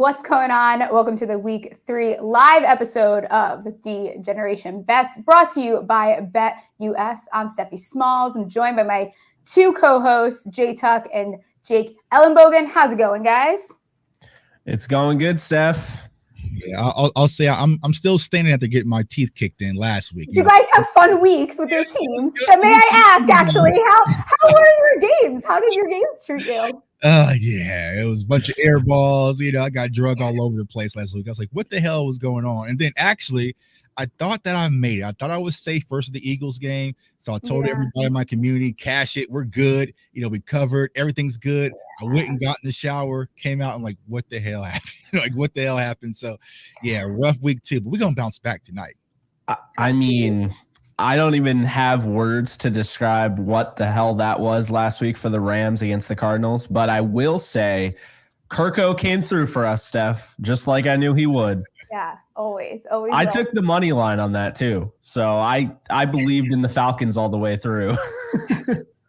What's going on? Welcome to the Week 3 live episode of Degeneration Bets, brought to you by BetUS. I'm Steffi Smalls. I'm joined by my two co-hosts, Jay Tuck and Jake Ellenbogen. How's it going, guys? It's going good, Steph. Yeah, I'll say I'm still standing after getting my teeth kicked in last week. You guys have fun weeks with your teams. So may I ask, actually, how were your games? How did your games treat you? Yeah, it was a bunch of air balls. I got drug all over the place last week. I was like, what the hell was going on? And then actually, I thought that I made it. I thought I was safe versus the Eagles game. So I told everybody in my community, cash it. We're good. We covered. Everything's good. I went and got in the shower, came out. I'm like, what the hell happened? What the hell happened? So, yeah, rough week too. But we're going to bounce back tonight. I mean, I don't even have words to describe what the hell that was last week for the Rams against the Cardinals. But I will say Kirko came through for us, Steph, just like I knew he would. Yeah, always. I took the money line on that too. So I believed in the Falcons all the way through.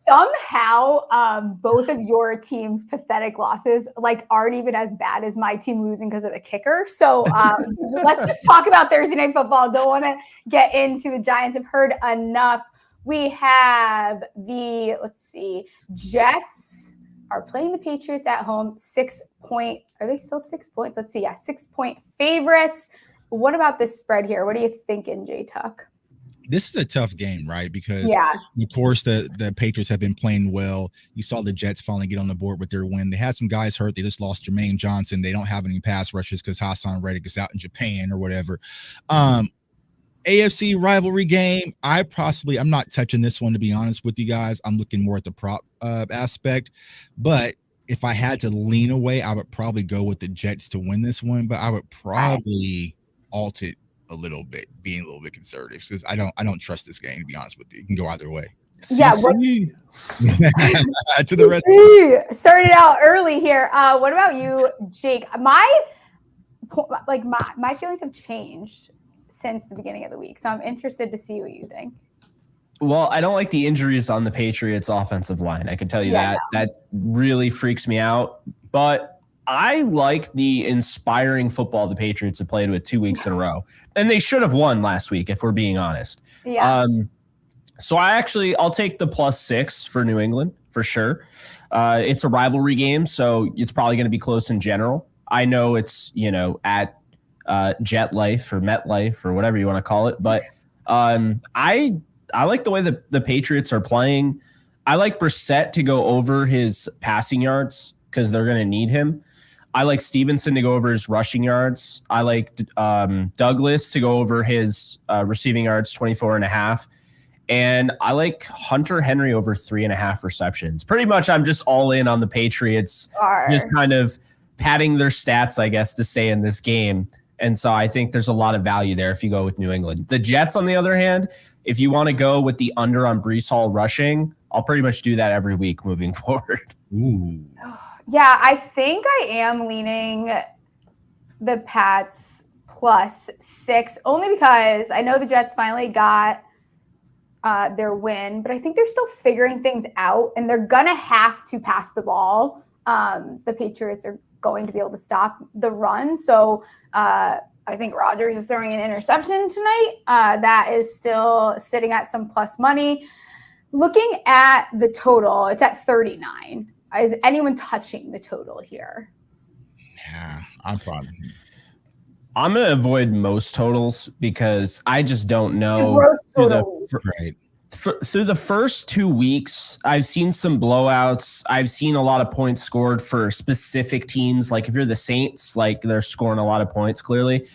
Somehow, both of your team's pathetic losses aren't even as bad as my team losing because of the kicker. So let's just talk about Thursday Night Football. Don't want to get into the Giants. I've heard enough. We have Jets are playing the Patriots at home. 6 point. Are they still 6 points? Let's see. Yeah, 6 point favorites. What about this spread here? What are you thinking, Jay Tuck? This is a tough game, right? Because, of course, the Patriots have been playing well. You saw the Jets finally get on the board with their win. They had some guys hurt. They just lost Jermaine Johnson. They don't have any pass rushes because Hassan Reddick is out in Japan or whatever. AFC rivalry game. I'm not touching this one, to be honest with you guys. I'm looking more at the prop aspect. But if I had to lean away, I would probably go with the Jets to win this one. But I would probably alt it a little bit, being a little bit conservative, because I don't trust this game, to be honest with you. It can go either way. Yeah, to the rest. Started out early here. What about you, Jake? My feelings have changed since the beginning of the week, so I'm interested to see what you think. Well, I don't like the injuries on the Patriots offensive line. I can tell you that really freaks me out. But I like the inspiring football the Patriots have played with 2 weeks in a row. And they should have won last week, if we're being honest. Yeah. So I'll take the +6 for New England, for sure. It's a rivalry game, so it's probably going to be close in general. I know it's, at Jet Life or MetLife or whatever you want to call it. But I like the way the Patriots are playing. I like Brissett to go over his passing yards because they're going to need him. I like Stevenson to go over his rushing yards. I like Douglas to go over his receiving yards, 24.5. And I like Hunter Henry over 3.5 receptions. Pretty much I'm just all in on the Patriots, just kind of padding their stats, I guess, to stay in this game. And so I think there's a lot of value there if you go with New England. The Jets, on the other hand, if you want to go with the under on Breece Hall rushing, I'll pretty much do that every week moving forward. Ooh. Yeah, I think I am leaning the Pats +6, only because I know the Jets finally got their win, but I think they're still figuring things out, and they're going to have to pass the ball. The Patriots are going to be able to stop the run. So I think Rodgers is throwing an interception tonight. That is still sitting at some plus money. Looking at the total, it's at 39. Is anyone touching the total here? Yeah, I'm going to avoid most totals because I just don't know. Through the first 2 weeks, I've seen some blowouts. I've seen a lot of points scored for specific teams. Like if you're the Saints, they're scoring a lot of points clearly.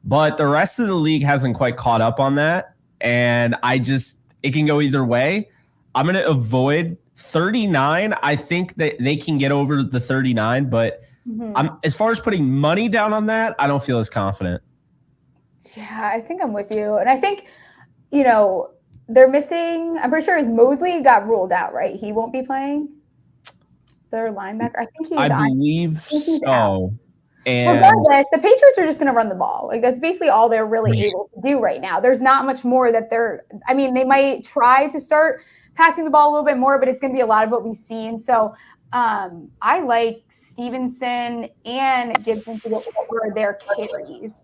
But the rest of the league hasn't quite caught up on that. And it can go either way. I'm going to avoid 39. I think that they can get over the 39, but as far as putting money down on that, I don't feel as confident. Yeah, I think I'm with you. And I think, they're missing, I'm pretty sure Mosley got ruled out, right? He won't be playing their linebacker. I believe so. And regardless, the Patriots are just going to run the ball. That's basically all they're really able to do right now. There's not much more that they might try to start passing the ball a little bit more, but it's going to be a lot of what we've seen. So I like Stevenson and Gibson to go over their carries.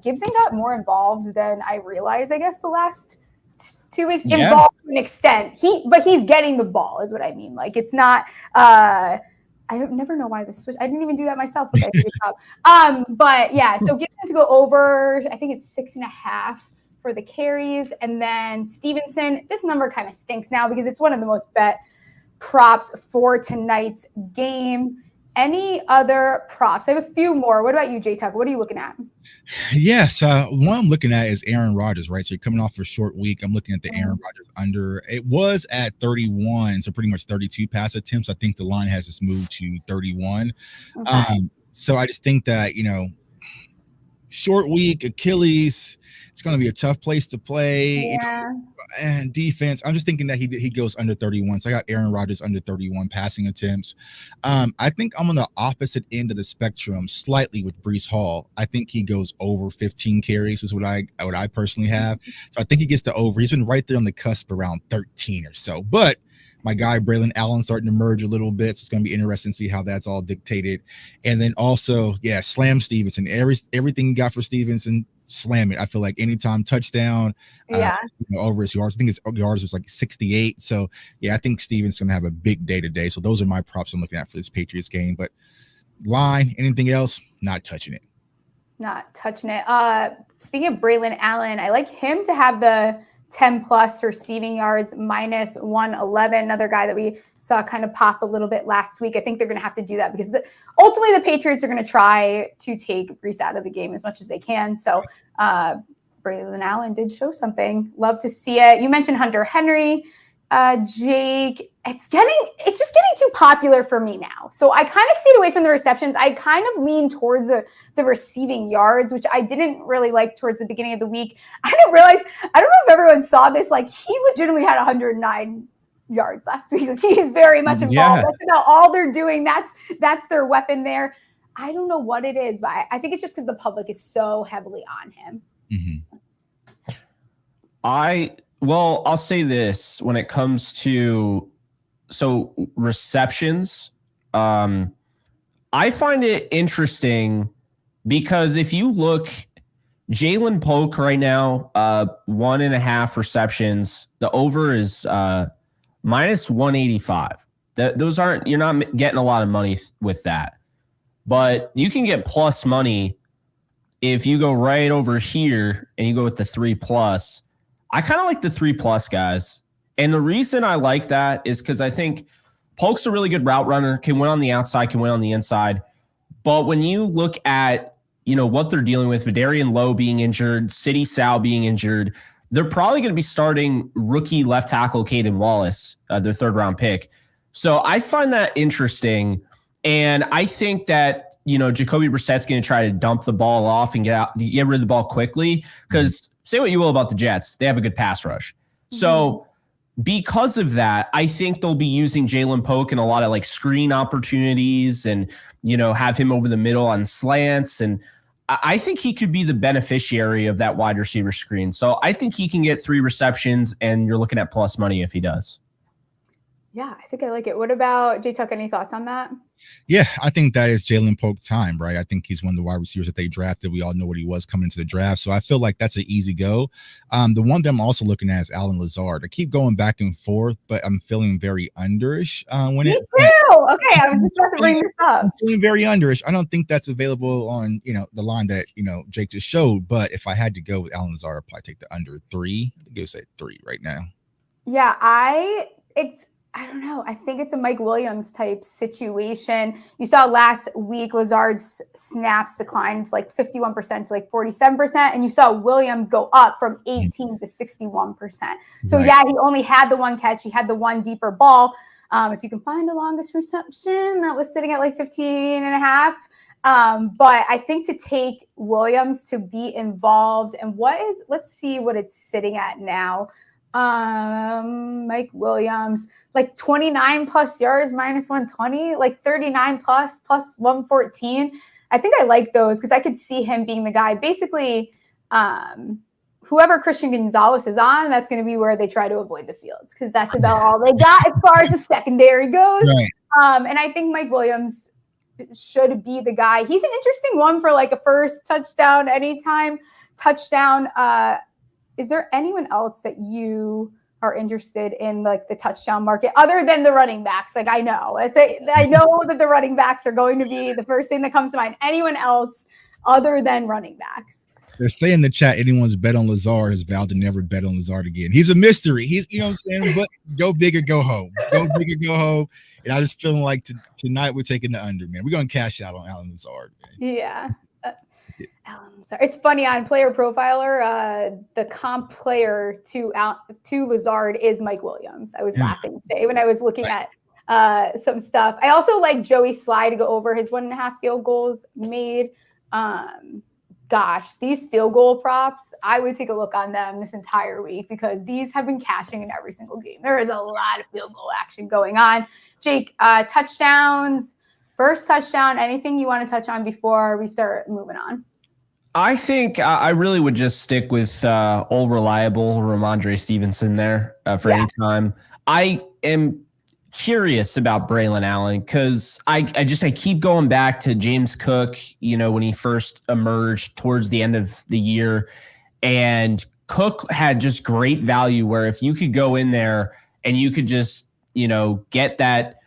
Gibson got more involved than I realized, I guess, the last 2 weeks. Involved to an extent. But he's getting the ball, is what I mean. Like, it's not I never know why this switch. I didn't even do that myself. But yeah, so Gibson to go over, I think it's 6.5 for the carries. And then Stevenson, this number kind of stinks now because it's one of the most bet props for tonight's game. Any other props? I have a few more. What about you, Jay Tuck? What are you looking at? Yes, one I'm looking at is Aaron Rodgers, right? So you're coming off a short week. I'm looking at the Aaron Rodgers under. It was at 31, so pretty much 32 pass attempts. I think the line has just moved to 31. Okay. So I just think that, short week, Achilles, it's going to be a tough place to play. Yeah. And defense, I'm just thinking that he goes under 31. So I got Aaron Rodgers under 31 passing attempts. I think I'm on the opposite end of the spectrum slightly with Breece Hall. I think he goes over 15 carries is what I personally have. So I think he gets the over. He's been right there on the cusp around 13 or so. But my guy Braylon Allen starting to merge a little bit. So it's going to be interesting to see how that's all dictated. And then also, slam Stevenson. Everything you got for Stevenson, slam it. I feel like anytime touchdown, over his yards. I think his yards was like 68. So I think Stevenson's going to have a big day today. So those are my props I'm looking at for this Patriots game. But line, anything else, not touching it. Not touching it. Speaking of Braylon Allen, I like him to have the 10 plus receiving yards, minus 111. Another guy that we saw kind of pop a little bit last week. I think they're going to have to do that because ultimately the Patriots are going to try to take Breece out of the game as much as they can. So Braylon Allen did show something. Love to see it. You mentioned Hunter Henry, Jake. It's just getting too popular for me now. So I kind of stayed away from the receptions. I kind of leaned towards the receiving yards, which I didn't really like towards the beginning of the week. I don't know if everyone saw this. Like, he legitimately had 109 yards last week. Like, he's very much involved. Yeah. That's about all they're doing. That's their weapon there. I don't know what it is, but I think it's just because the public is so heavily on him. Mm-hmm. I'll say this when it comes to receptions. I find it interesting because if you look, Jalen Polk right now, 1.5 receptions. The over is minus 185. You're not getting a lot of money with that, but you can get plus money if you go right over here and you go with the 3+. I kind of like the 3+ guys. And the reason I like that is because I think Polk's a really good route runner, can win on the outside, can win on the inside. But when you look at, what they're dealing with Vidarian being injured, City Sal being injured, they're probably going to be starting rookie left tackle Caden Wallace, their 3rd-round pick. So I find that interesting. And I think that, Jacoby Brissett's going to try to dump the ball off and get rid of the ball quickly because say what you will about the Jets, they have a good pass rush. So because of that, I think they'll be using Jalen Polk in a lot of like screen opportunities and, have him over the middle on slants. And I think he could be the beneficiary of that wide receiver screen. So I think he can get 3 receptions and you're looking at plus money if he does. Yeah, I think I like it. What about Jay Tuck? Any thoughts on that? Yeah, I think that is Jalen Polk time, right? I think he's one of the wide receivers that they drafted. We all know what he was coming into the draft. So I feel like that's an easy go. The one that I'm also looking at is Allen Lazard. I keep going back and forth, but I'm feeling very underish. Me too. Okay, I was just about to bring this up. I'm feeling very underish. I don't think that's available on, the line that, Jake just showed. But if I had to go with Allen Lazard, I'd probably take the under 3. I think it was at 3 right now. Yeah, I don't know. I think it's a Mike Williams type situation. You saw last week Lazard's snaps declined from like 51% to like 47%, and you saw Williams go up from 18 to 61%. So right. He only had the one catch. He had the one deeper ball. If you can find the longest reception, that was sitting at like 15.5. But I think to take Williams to be involved, and let's see what it's sitting at now. Mike Williams, like 29 plus yards, minus 120, like 39 plus 114. I think I like those because I could see him being the guy. Basically, whoever Christian Gonzalez is on, that's going to be where they try to avoid the fields because that's about all they got as far as the secondary goes. Right. And I think Mike Williams should be the guy. He's an interesting one for like a first touchdown, anytime touchdown. Is there anyone else that you are interested in like the touchdown market other than the running backs? Like I know that the running backs are going to be the first thing that comes to mind. Anyone else other than running backs? They're saying in the chat, anyone's bet on Lazard has vowed to never bet on Lazard again. He's a mystery. He's, you know what I'm saying? But go big or go home. Go big or go home. And I just feeling like tonight we're taking the under, man. We're going to cash out on Alan Lazard, man. Yeah. Alan Lazard. It's funny on Player Profiler, the comp player to Lazard is Mike Williams. I was laughing today when I was looking at some stuff. I also like Joey Sly to go over his 1.5 field goals made. Gosh, these field goal props, I would take a look on them this entire week because these have been cashing in every single game. There is a lot of field goal action going on. Jake, touchdowns, first touchdown, anything you want to touch on before we start moving on? I think I really would just stick with old reliable Ramondre Stevenson there for any time. I am curious about Braylon Allen because I keep going back to James Cook, when he first emerged towards the end of the year, and Cook had just great value where if you could go in there and you could just, get that,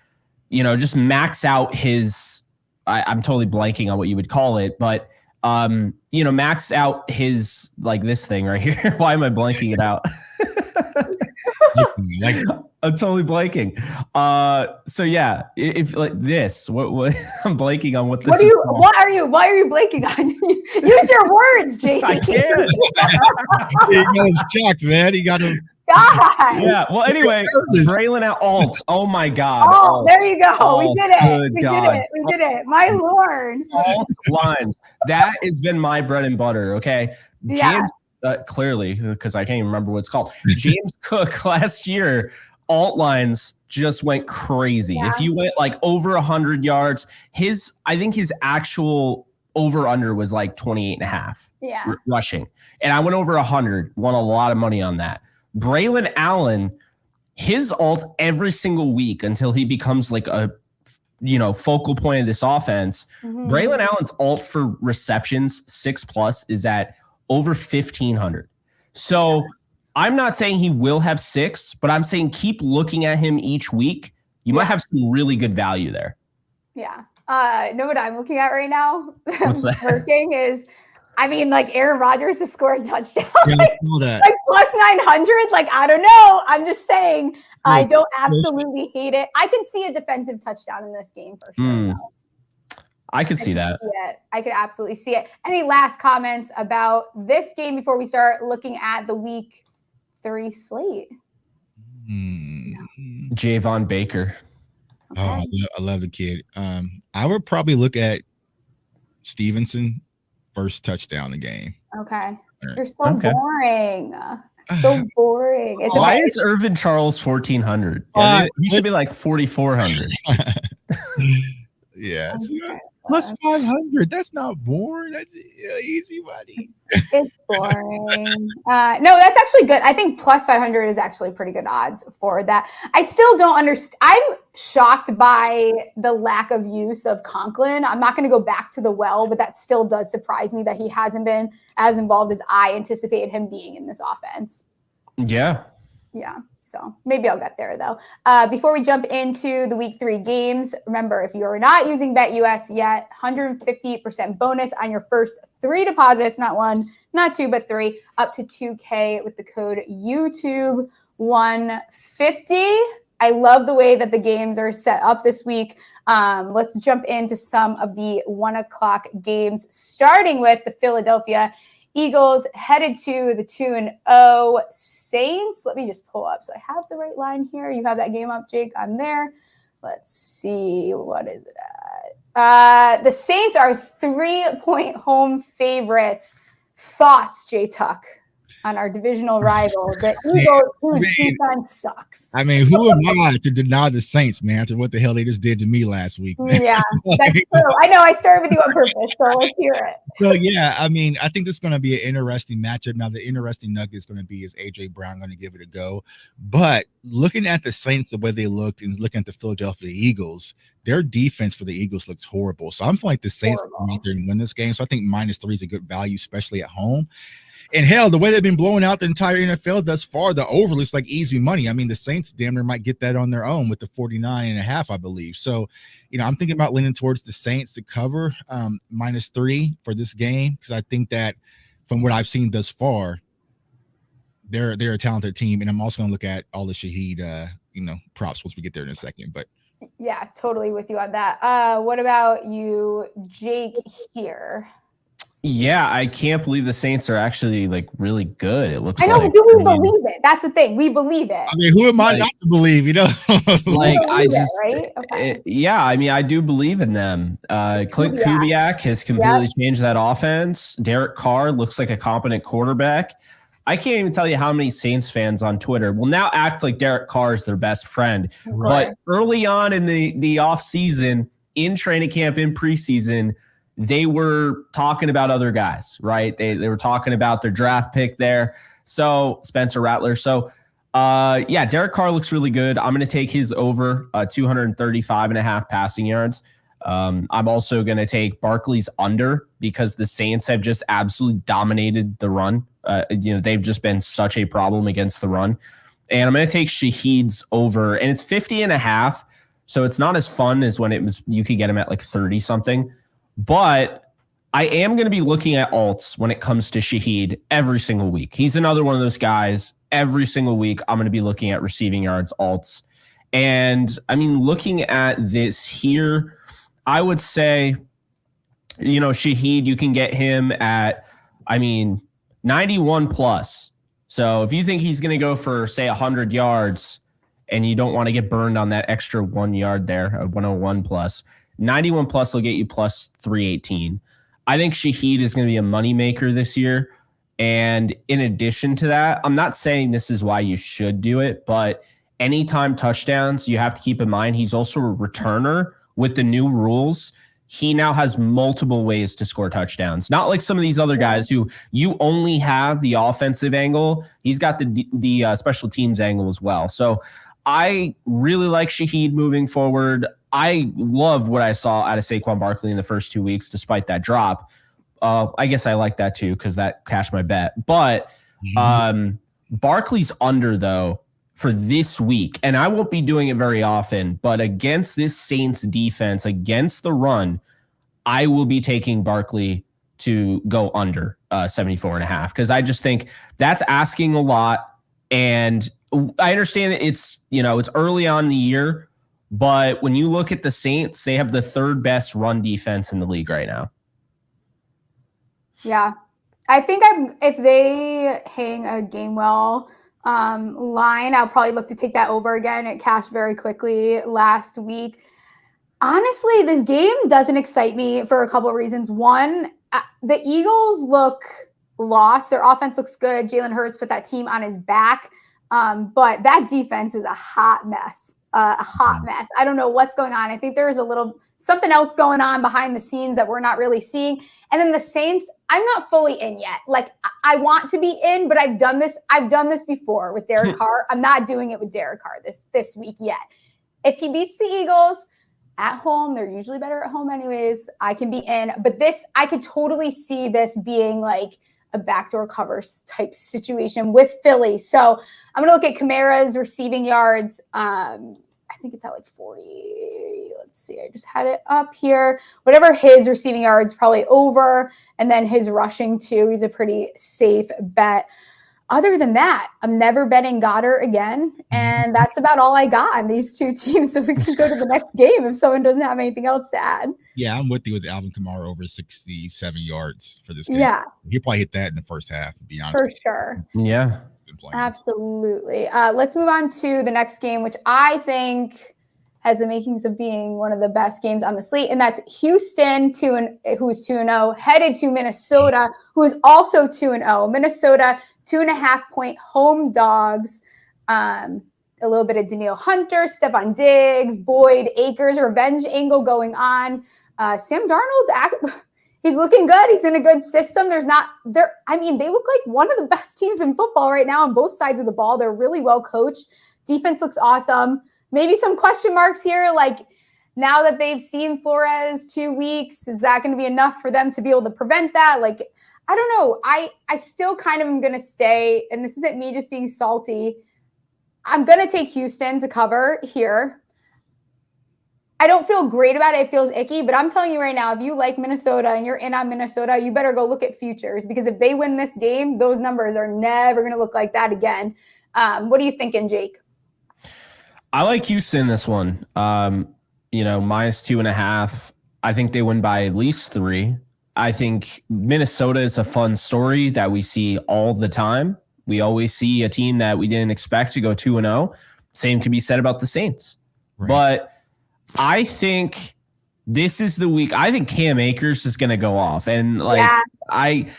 just max out his, I'm totally blanking on what you would call it, but max out his, like this thing right here. Why am I blanking it out? I'm totally blanking. So yeah, if like this, what I'm blanking on what this is. Why are you blanking on? Use your words, Jake. I can't. He was shocked, man. He got him. God. Yeah. Well, anyway, Braylon out alt. Oh my God. Oh, alt. there you go. Alt. We did it. Good We God. did it. We did it. My Lord. Alt lines. That has been my bread and butter. Okay. Yeah. James, clearly, because I can't even remember what it's called. James Cook last year, alt lines just went crazy. Yeah. If you went like over 100 yards, I think his actual over under was like 28.5 rushing. And I went over 100, won a lot of money on that. Braylon Allen, his alt every single week until he becomes like a focal point of this offense. Mm-hmm. Braylon Allen's alt for receptions 6+ is at over 1,500. So I'm not saying he will have 6, but I'm saying keep looking at him each week. You might have some really good value there. Yeah. Know what I'm looking at right now? What's that? Working is, like Aaron Rodgers to score a touchdown. Yeah, like plus 900. Like, I don't know. I'm just saying I don't absolutely hate it. I can see a defensive touchdown in this game for sure. I could see that. I could absolutely see it. Any last comments about this game before we start looking at the week 3 slate? Javon Baker. Okay. Oh, I love the kid. I would probably look at Stevenson first touchdown in the game. Okay. You're so boring. So boring. It's Why is Irvin Charles 1,400? He should be like 4,400. Yeah. Plus 500. That's not boring. That's easy money. It's boring. No, that's actually good. I think plus 500 is actually pretty good odds for that. I still don't understand. I'm shocked by the lack of use of Conklin. I'm not going to go back to the well, but that still does surprise me that he hasn't been as involved as I anticipated him being in this offense. Yeah. Yeah. So maybe I'll get there though. Before we jump into the week 3 games, remember, if you are not using BetUS yet, 150% bonus on your first 3 deposits, not 1, not 2, but 3, up to $2,000 with the code YouTube150. I love the way that the games are set up this week. Let's jump into some of the 1:00 games, starting with the Philadelphia Eagles headed to the 2-0 Saints. Let me just pull up so I have the right line here. You have that game up, Jake. I'm there. Let's see. What is it at? The Saints are 3-point home favorites. Thoughts, Jay Tuck? on our divisional rival, the Eagles, whose defense sucks. I mean, who am I to deny the Saints, man, after what the hell they just did to me last week? Man? Yeah, that's true. I know I started with you on purpose, so let's hear it. So, yeah, I mean, I think this is going to be an interesting matchup. Now, the interesting nugget is going to be, is A.J. Brown going to give it a go? But looking at the Saints, the way they looked, and looking at the Philadelphia Eagles, their defense for the Eagles looks horrible. So I'm feeling like the Saints come out there and win this game. So I think -3 is a good value, especially at home. And hell, the way they've been blowing out the entire NFL thus far, the over looks like easy money. I mean, the Saints damn near might get that on their own with the 49.5, I believe. So, I'm thinking about leaning towards the Saints to cover -3 for this game, because I think that from what I've seen thus far, they're a talented team. And I'm also going to look at all the Shaheed, props once we get there in a second. But yeah, totally with you on that. What about you, Jake, here? Yeah, I can't believe the Saints are actually like really good. It looks. I know, like, do we believe it? That's the thing. We believe it. I mean, who am I not to believe? Like I just, right? Okay. Yeah. I mean, I do believe in them. Clint Kubiak has completely changed that offense. Derek Carr looks like a competent quarterback. I can't even tell you how many Saints fans on Twitter will now act like Derek Carr is their best friend. Right. But early on in the off season, in training camp, in preseason, they were talking about other guys, right? They were talking about their draft pick there. So Spencer Rattler. So yeah, Derek Carr looks really good. I'm going to take his over 235.5 passing yards. I'm also going to take Barkley's under, because the Saints have just absolutely dominated the run. They've just been such a problem against the run. And I'm going to take Shaheed's over, and it's 50.5. So it's not as fun as when it was, you could get him at like 30 something. But I am going to be looking at alts when it comes to Shaheed every single week. He's another one of those guys. Every single week, I'm going to be looking at receiving yards alts. And I mean, looking at this here, I would say, Shaheed, you can get him at, 91 plus. So if you think he's going to go for, say, 100 yards and you don't want to get burned on that extra 1 yard there, 101 plus, 91 plus will get you plus 318. I think Shaheed is going to be a moneymaker this year. And in addition to that, I'm not saying this is why you should do it, but anytime touchdowns, you have to keep in mind he's also a returner. With the new rules, he now has multiple ways to score touchdowns. Not like some of these other guys who you only have the offensive angle. He's got the special teams angle as well. So I really like Shaheed moving forward. I love what I saw out of Saquon Barkley in the first 2 weeks, despite that drop. I guess I like that too, because that cashed my bet. But Barkley's under, though, for this week, and I won't be doing it very often, but against this Saints defense, against the run, I will be taking Barkley to go under 74.5, because I just think that's asking a lot. And I understand it's early on in the year, but when you look at the Saints, they have the third best run defense in the league right now. Yeah. I think if they hang a Gainwell line, I'll probably look to take that over again. It cashed very quickly last week. Honestly, this game doesn't excite me for a couple of reasons. One, the Eagles look lost. Their offense looks good. Jalen Hurts put that team on his back. But that defense is a hot mess. I don't know what's going on. I think there's a little something else going on behind the scenes that we're not really seeing. And then the Saints, I'm not fully in yet. Like, I want to be in, but I've done this before with Derek Carr. I'm not doing it with Derek Carr this week yet. If he beats the Eagles at home, they're usually better at home anyways, I can be in. But I could totally see this being like a backdoor covers type situation with Philly. So I'm going to look at Kamara's receiving yards. I think it's at like 40. Let's see. I just had it up here. Whatever his receiving yards, probably over. And then his rushing too. He's a pretty safe bet. Other than that, I'm never betting Goddard again. And that's about all I got on these two teams. So we can go to the next game if someone doesn't have anything else to add. Yeah, I'm with you with Alvin Kamara over 67 yards for this game. Yeah. He'll probably hit that in the first half, to be honest. For sure. Yeah. Absolutely. Let's move on to the next game, which I think has the makings of being one of the best games on the slate, and that's Houston who's 2-0, headed to Minnesota, who is also 2-0. Minnesota 2.5-point home dogs. A little bit of Danielle Hunter, Stephon Diggs, Boyd, Akers, revenge angle going on. Sam Darnold, he's looking good. He's in a good system. They look like one of the best teams in football right now on both sides of the ball. They're really well coached. Defense looks awesome. Maybe some question marks here, like now that they've seen Flores 2 weeks, is that going to be enough for them to be able to prevent that? Like, I don't know. I still kind of am going to stay, and this isn't me just being salty. I'm going to take Houston to cover here. I don't feel great about it. It feels icky, but I'm telling you right now, if you like Minnesota and you're in on Minnesota, you better go look at futures, because if they win this game, those numbers are never going to look like that again. What are you thinking, Jake? I like Houston this one. -2.5. I think they win by at least 3. I think Minnesota is a fun story that we see all the time. We always see a team that we didn't expect to go 2-0. Same can be said about the Saints. Right. But I think this is the week. I think Cam Akers is going to go off. And I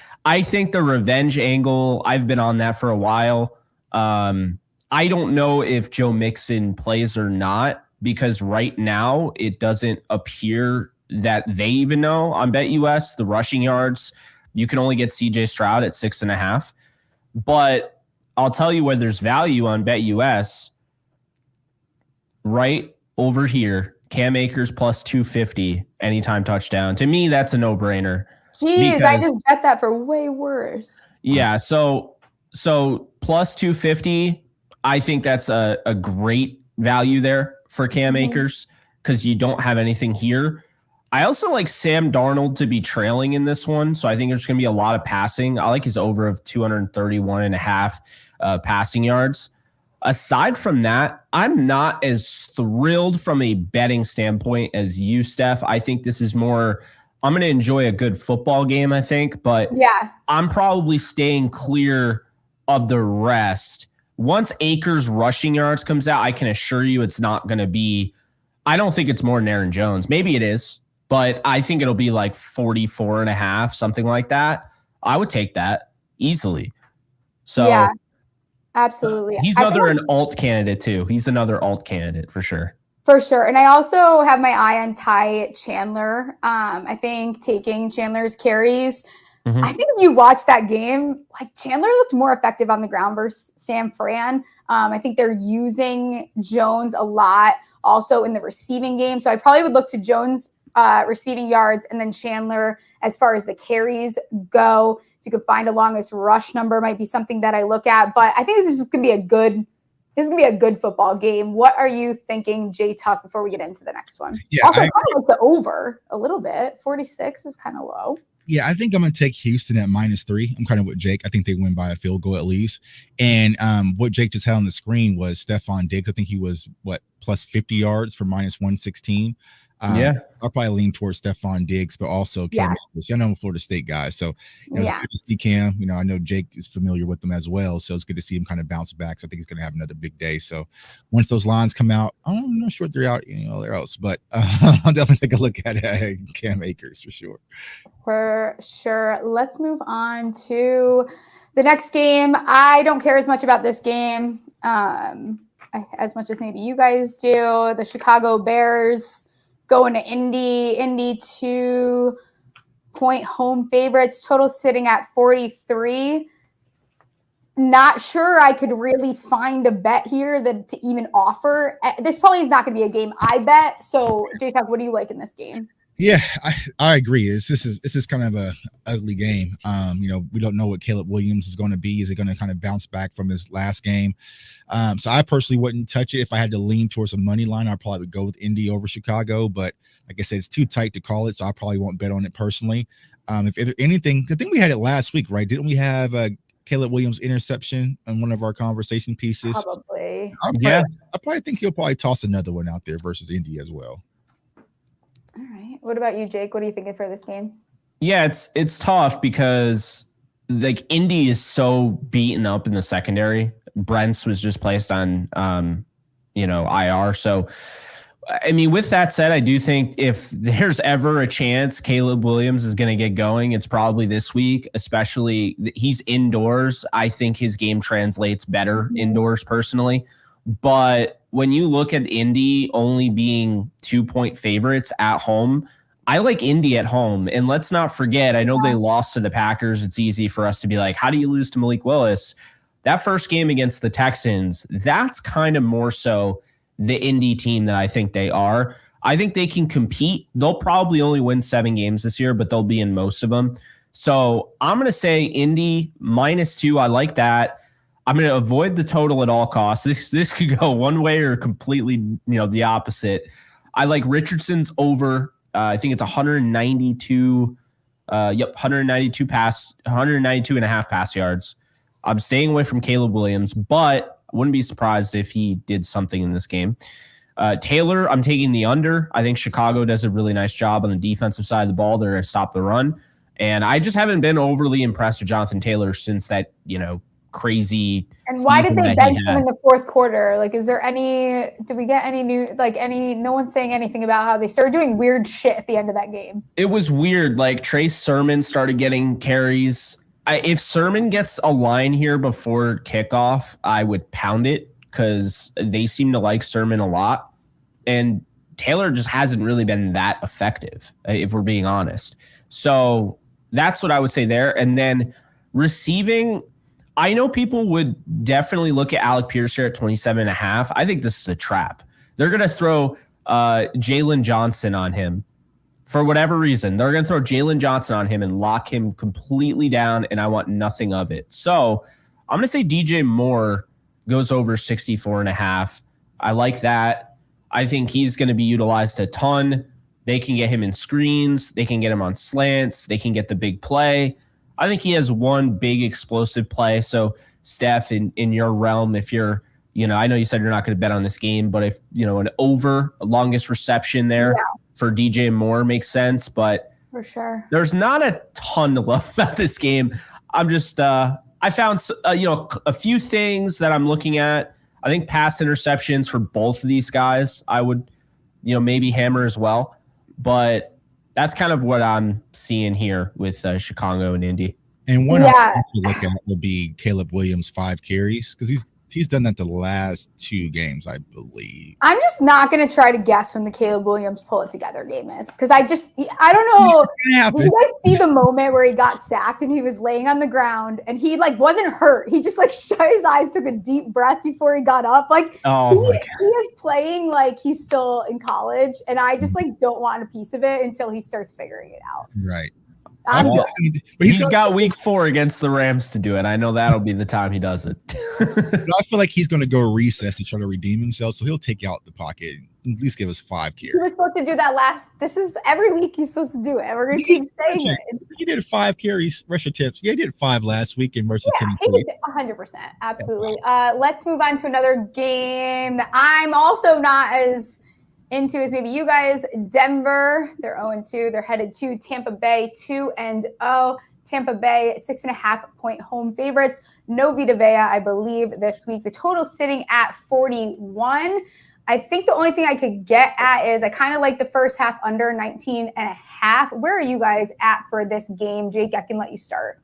think the revenge angle, I've been on that for a while. I don't know if Joe Mixon plays or not, because right now it doesn't appear that they even know on BetUS the rushing yards. You can only get CJ Stroud at 6.5. But I'll tell you where there's value on BetUS. Right over here, Cam Akers plus 250 anytime touchdown. To me, that's a no-brainer. Jeez, I just bet that for way worse. Yeah, so plus 250, I think that's a great value there for Cam Akers, because you don't have anything here. I also like Sam Darnold to be trailing in this one, so I think there's going to be a lot of passing. I like his over of 231.5 passing yards. Aside from that, I'm not as thrilled from a betting standpoint as you, Steph. I think this is more, I'm going to enjoy a good football game, I think, but yeah, I'm probably staying clear of the rest. Once Akers rushing yards comes out, I can assure you it's not going to be, I don't think it's more than Aaron Jones. Maybe it is, but I think it'll be like 44.5, something like that. I would take that easily. So yeah, absolutely. He's an alt candidate too. He's another alt candidate for sure. For sure. And I also have my eye on Ty Chandler. I think taking Chandler's carries, I think if you watch that game, like Chandler looked more effective on the ground versus San Fran. I think they're using Jones a lot also in the receiving game. So I probably would look to Jones receiving yards, and then Chandler as far as the carries go. If you could find a longest rush number, might be something that I look at. But I think this is going to be a good football game. What are you thinking, Jay Tuck, before we get into the next one? Yeah, also, I kind of like the over a little bit. 46 is kind of low. Yeah, I think I'm going to take Houston at -3. I'm kind of with Jake. I think they win by a field goal at least. And what Jake just had on the screen was Stephon Diggs. I think he was, plus 50 yards for -116. I'll probably lean towards Stephon Diggs, but also Cam Akers. I know I'm a Florida State guy, so it's good to see Cam. I know Jake is familiar with them as well, so it's good to see him kind of bounce back. So I think he's going to have another big day. So once those lines come out, I'm not sure if they're out anywhere else, but I'll definitely take a look at Cam Akers for sure. For sure. Let's move on to the next game. I don't care as much about this game as much as maybe you guys do. The Chicago Bears going to Indy 2-point home favorites, total sitting at 43. Not sure I could really find a bet here that to even offer. This probably is not going to be a game I bet. So, J-Tuck, what do you like in this game? Yeah, I agree. This is kind of a ugly game. We don't know what Caleb Williams is going to be. Is he going to kind of bounce back from his last game? So I personally wouldn't touch it. If I had to lean towards a money line, I probably would go with Indy over Chicago. But like I said, it's too tight to call it, so I probably won't bet on it personally. If anything, I think we had it last week, right? Didn't we have Caleb Williams interception on one of our conversation pieces? Probably. I probably think he'll probably toss another one out there versus Indy as well. All right. What about you, Jake? What are you thinking for this game? Yeah, it's tough because like Indy is so beaten up in the secondary. Brents was just placed on IR. So I mean, with that said, I do think if there's ever a chance Caleb Williams is going to get going, it's probably this week, especially he's indoors. I think his game translates better indoors personally. But when you look at Indy only being 2-point favorites at home, I like Indy at home. And let's not forget, I know they lost to the Packers. It's easy for us to be like, how do you lose to Malik Willis? That first game against the Texans, that's kind of more so the Indy team that I think they are. I think they can compete. They'll probably only win 7 games this year, but they'll be in most of them. So I'm going to say Indy -2. I like that. I'm going to avoid the total at all costs. This could go one way or completely, the opposite. I like Richardson's over. I think it's 192. 192 and a half pass yards. I'm staying away from Caleb Williams, but I wouldn't be surprised if he did something in this game. Taylor, I'm taking the under. I think Chicago does a really nice job on the defensive side of the ball. They're going to stop the run. And I just haven't been overly impressed with Jonathan Taylor since that, crazy. And why did they bench him in the fourth quarter? Like, is there did we get any new, no one's saying anything about how they started doing weird shit at the end of that game? It was weird. Like, Trace Sermon started getting carries. If Sermon gets a line here before kickoff, I would pound it because they seem to like Sermon a lot. And Taylor just hasn't really been that effective, if we're being honest. So that's what I would say there. And then receiving, I know people would definitely look at Alec Pierce here at 27.5. I think this is a trap. They're going to throw Jalen Johnson on him. For whatever reason, they're going to throw Jalen Johnson on him and lock him completely down, and I want nothing of it. So I'm going to say DJ Moore goes over 64.5. I like that. I think he's going to be utilized a ton. They can get him in screens. They can get him on slants. They can get the big play. I think he has one big explosive play. So, Steph, in your realm, if you're, I know you said you're not going to bet on this game, but if, an over longest reception there for DJ Moore makes sense. But for sure, there's not a ton to love about this game. I'm just, I found, a few things that I'm looking at. I think pass interceptions for both of these guys, I would, maybe hammer as well. But that's kind of what I'm seeing here with Chicago and Indy. And one I look at would be Caleb Williams' 5 carries because he's done that the last 2 games, I believe. I'm just not going to try to guess when the Caleb Williams pull it together game is because I don't know. Did you guys see the moment where he got sacked and he was laying on the ground and he wasn't hurt? He just shut his eyes, took a deep breath before he got up. He is playing like he's still in college, and I just don't want a piece of it until he starts figuring it out. Right. But he's got week 4 against the Rams to do it. I know that'll be the time he does it. I feel like he's going to go recess to try to redeem himself, so he'll take out the pocket and at least give us 5 carries. He was supposed to do that this is every week he's supposed to do it. We're going to keep saying it. He did 5 carries, rush tips. Yeah, he did 5 last week in versus Tennessee. He did 100%. Absolutely. Let's move on to another game that I'm also not as into as maybe you guys. Denver, they're 0-2. They're headed to Tampa Bay, 2-0. Tampa Bay, 6.5-point home favorites. No Vita Vea, I believe, this week. The total sitting at 41. I think the only thing I could get at is I kind of like the first half under 19.5. Where are you guys at for this game? Jake, I can let you start.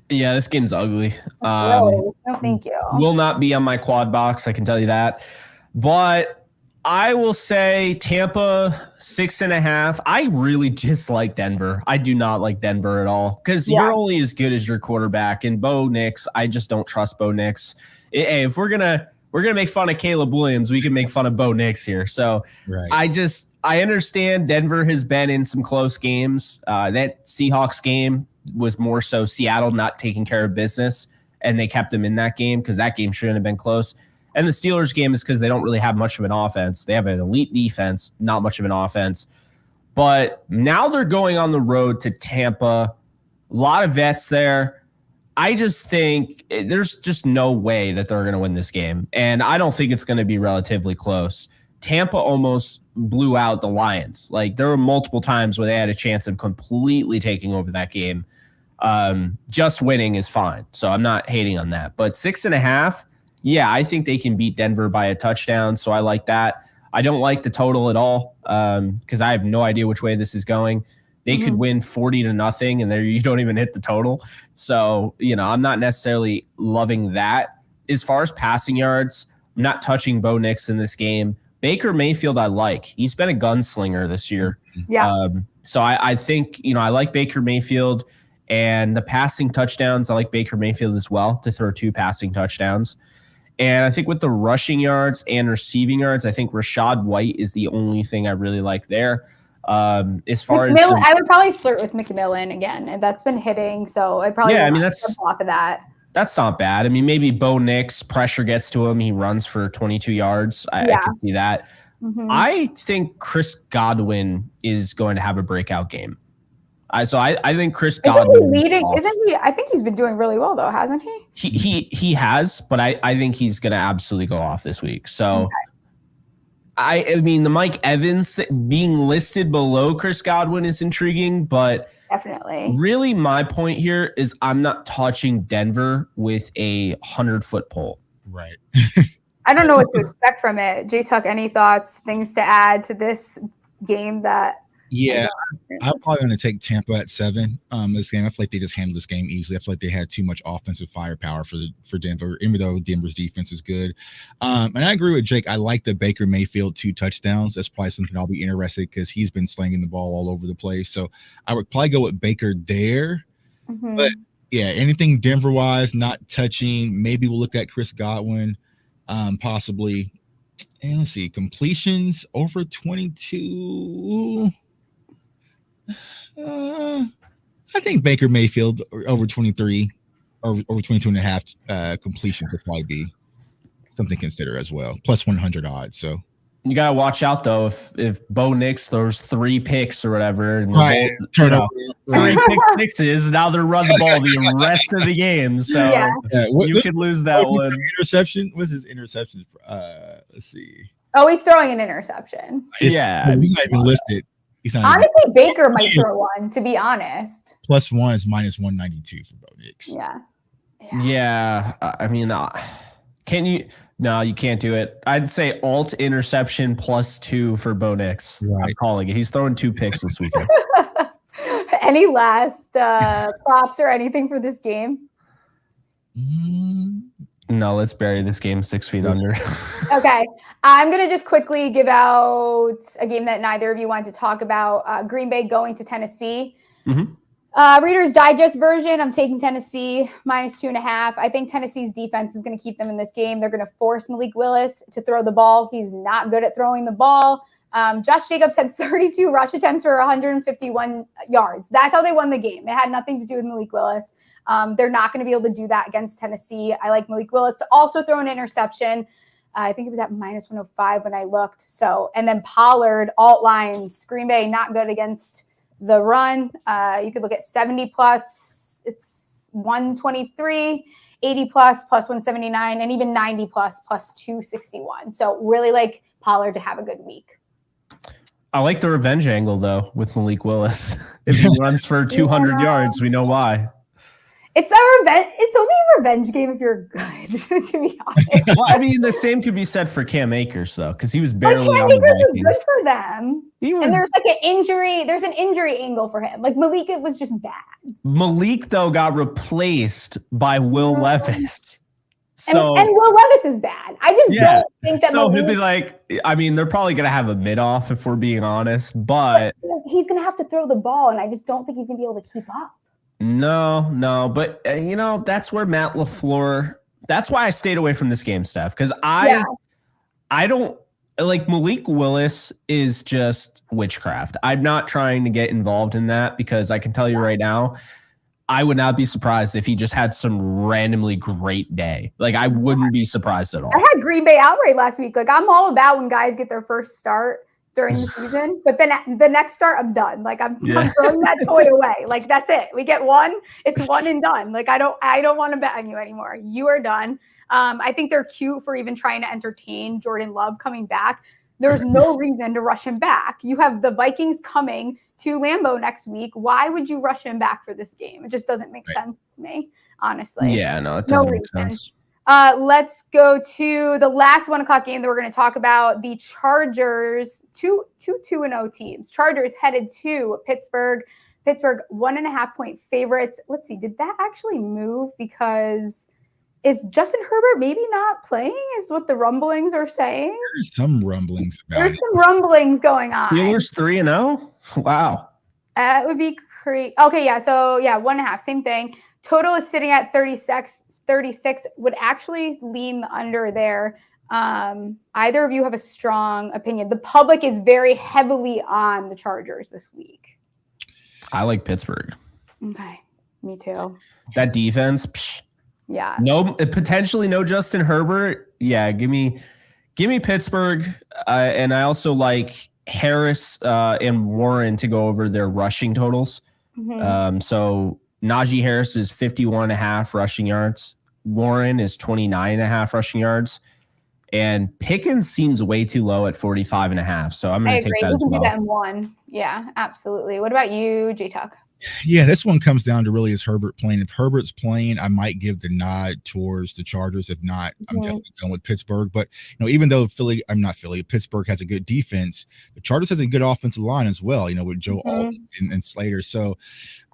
Yeah, this game's ugly. No, thank you. Will not be on my quad box, I can tell you that. But I will say Tampa 6.5. I really dislike Denver. I do not like Denver at all because you're only as good as your quarterback. And Bo Nix, I just don't trust Bo Nix. Hey, if we're gonna make fun of Caleb Williams, we can make fun of Bo Nix here. So I understand Denver has been in some close games. That Seahawks game was more so Seattle not taking care of business, and they kept them in that game because that game shouldn't have been close. And the Steelers game is because they don't really have much of an offense. They have an elite defense, not much of an offense. But now they're going on the road to Tampa. A lot of vets there. I just think there's just no way that they're going to win this game. And I don't think it's going to be relatively close. Tampa almost blew out the Lions. There were multiple times where they had a chance of completely taking over that game. Just winning is fine. So I'm not hating on that. But 6.5, yeah, I think they can beat Denver by a touchdown, so I like that. I don't like the total at all because I have no idea which way this is going. They could win 40-0, and there you don't even hit the total. So, I'm not necessarily loving that. As far as passing yards, I'm not touching Bo Nix in this game. Baker Mayfield I like. He's been a gunslinger this year. Yeah. So I think, I like Baker Mayfield. And the passing touchdowns, I like Baker Mayfield as well to throw 2 passing touchdowns. And I think with the rushing yards and receiving yards, I think Rachaad White is the only thing I really like there. As far as I would probably flirt with McMillan again, and that's been hitting. So I probably that's off of that. That's not bad. I mean, maybe Bo Nix pressure gets to him, he runs for 22 yards. I can see that. I think Chris Godwin is going to have a breakout game. I think Chris Godwin isn't he? I think he's been doing really well though, hasn't he? He has, but I think he's going to absolutely go off this week. So I mean, the Mike Evans being listed below Chris Godwin is intriguing, but definitely. Really, my point here is I'm not touching Denver with a 100-foot pole. Right. I don't know what to expect from it. J Tuck, any thoughts, things to add to this game that? Yeah, I'm probably going to take Tampa at 7. This game, I feel like they just handled this game easily. I feel like they had too much offensive firepower for Denver, even though Denver's defense is good. And I agree with Jake. I like the Baker Mayfield 2 touchdowns. That's probably something I'll be interested because he's been slinging the ball all over the place. So I would probably go with Baker there. But yeah, anything Denver wise, not touching. Maybe we'll look at Chris Godwin, possibly. And let's see, completions over 22. I think Baker Mayfield over 23 or over 22 and a half completion could probably be something to consider as well. Plus 100 odds. So you gotta watch out though if Bo Nix throws 3 picks or whatever, and turn up 3 pick sixes. Now they're running the ball the rest of the game, so you could lose that one. Interception? What's his interception? Let's see. Oh, he's throwing an interception. He's not even listed. Honestly, Baker might throw one, to be honest. Plus 1 is minus 192 for Bo Nix. Yeah. I mean, can you? No, you can't do it. I'd say alt interception plus 2 for Bo Nix. Right. I'm calling it. He's throwing 2 picks this weekend. Any last props or anything for this game? No, let's bury this game 6 feet under. Okay. I'm going to just quickly give out a game that neither of you wanted to talk about. Green Bay going to Tennessee. Reader's Digest version, I'm taking Tennessee minus 2.5. I think Tennessee's defense is going to keep them in this game. They're going to force Malik Willis to throw the ball. He's not good at throwing the ball. Josh Jacobs had 32 rush attempts for 151 yards. That's how they won the game. It had nothing to do with Malik Willis. They're not going to be able to do that against Tennessee. I like Malik Willis to also throw an interception. I think it was at minus 105 when I looked. So, and then Pollard, alt lines, Green Bay, not good against the run. You could look at 70 plus, it's 123, 80 plus 179, and even 90 plus 261. So really like Pollard to have a good week. I like the revenge angle though with Malik Willis. If he runs for 200 yards, we know why. It's a revenge. It's only a revenge game if you're good, to be honest. Well, I mean, the same could be said for Cam Akers though, because he was barely on the Vikings. Was good for them. And there's like an injury. There's an injury angle for him. Like Malik, it was just bad. Malik though got replaced by Will Levis. So and Will Levis is bad. I just don't think that. So he'll be like, I mean, they're probably gonna have a mid off if we're being honest, but he's gonna have to throw the ball, and I just don't think he's gonna be able to keep up. No, but that's where Matt LaFleur. That's why I stayed away from this game, Steph, because I don't like Malik Willis is just witchcraft. I'm not trying to get involved in that because I can tell you right now, I would not be surprised if he just had some randomly great day. Like I wouldn't be surprised at all. I had Green Bay outright last week. Like I'm all about when guys get their first start during the season, but then the next start, I'm done. Like I'm throwing that toy away. Like that's it. We get one. It's one and done. Like I don't want to bet on you anymore. You are done. I think they're cute for even trying to entertain Jordan Love coming back. There's no reason to rush him back. You have the Vikings coming to Lambeau next week. Why would you rush him back for this game? It just doesn't make sense to me, honestly. Yeah, no, it doesn't make sense. Let's go to the last 1 o'clock game that we're going to talk about. The Chargers, two 2-0 teams. Chargers headed to Pittsburgh. Pittsburgh 1.5-point favorites. Let's see. Did that actually move? Because is Justin Herbert maybe not playing? Is what the rumblings are saying. There's some rumblings about There's some rumblings going on. Steelers 3-0. Wow. That would be crazy. Okay, yeah. So 1.5, same thing. Total is sitting at 36. Would actually lean the under there. Either of you have a strong opinion. The public is very heavily on the Chargers this week. I like Pittsburgh. Okay, me too. That defense, psh, yeah. No, potentially no Justin Herbert. Yeah, give me Pittsburgh. And I also like Harris and Warren to go over their rushing totals. Mm-hmm. So Najee Harris is 51.5 rushing yards. Warren is 29.5 rushing yards. And Pickens seems way too low at 45.5. So I'm going to take that as well. We can do that in 1. Yeah, absolutely. What about you, J-Tuck? Yeah, this one comes down to really is Herbert playing. If Herbert's playing, I might give the nod towards the Chargers. If not, I'm definitely going with Pittsburgh. But even though Pittsburgh has a good defense, the Chargers has a good offensive line as well. With Joe Alton and Slater. So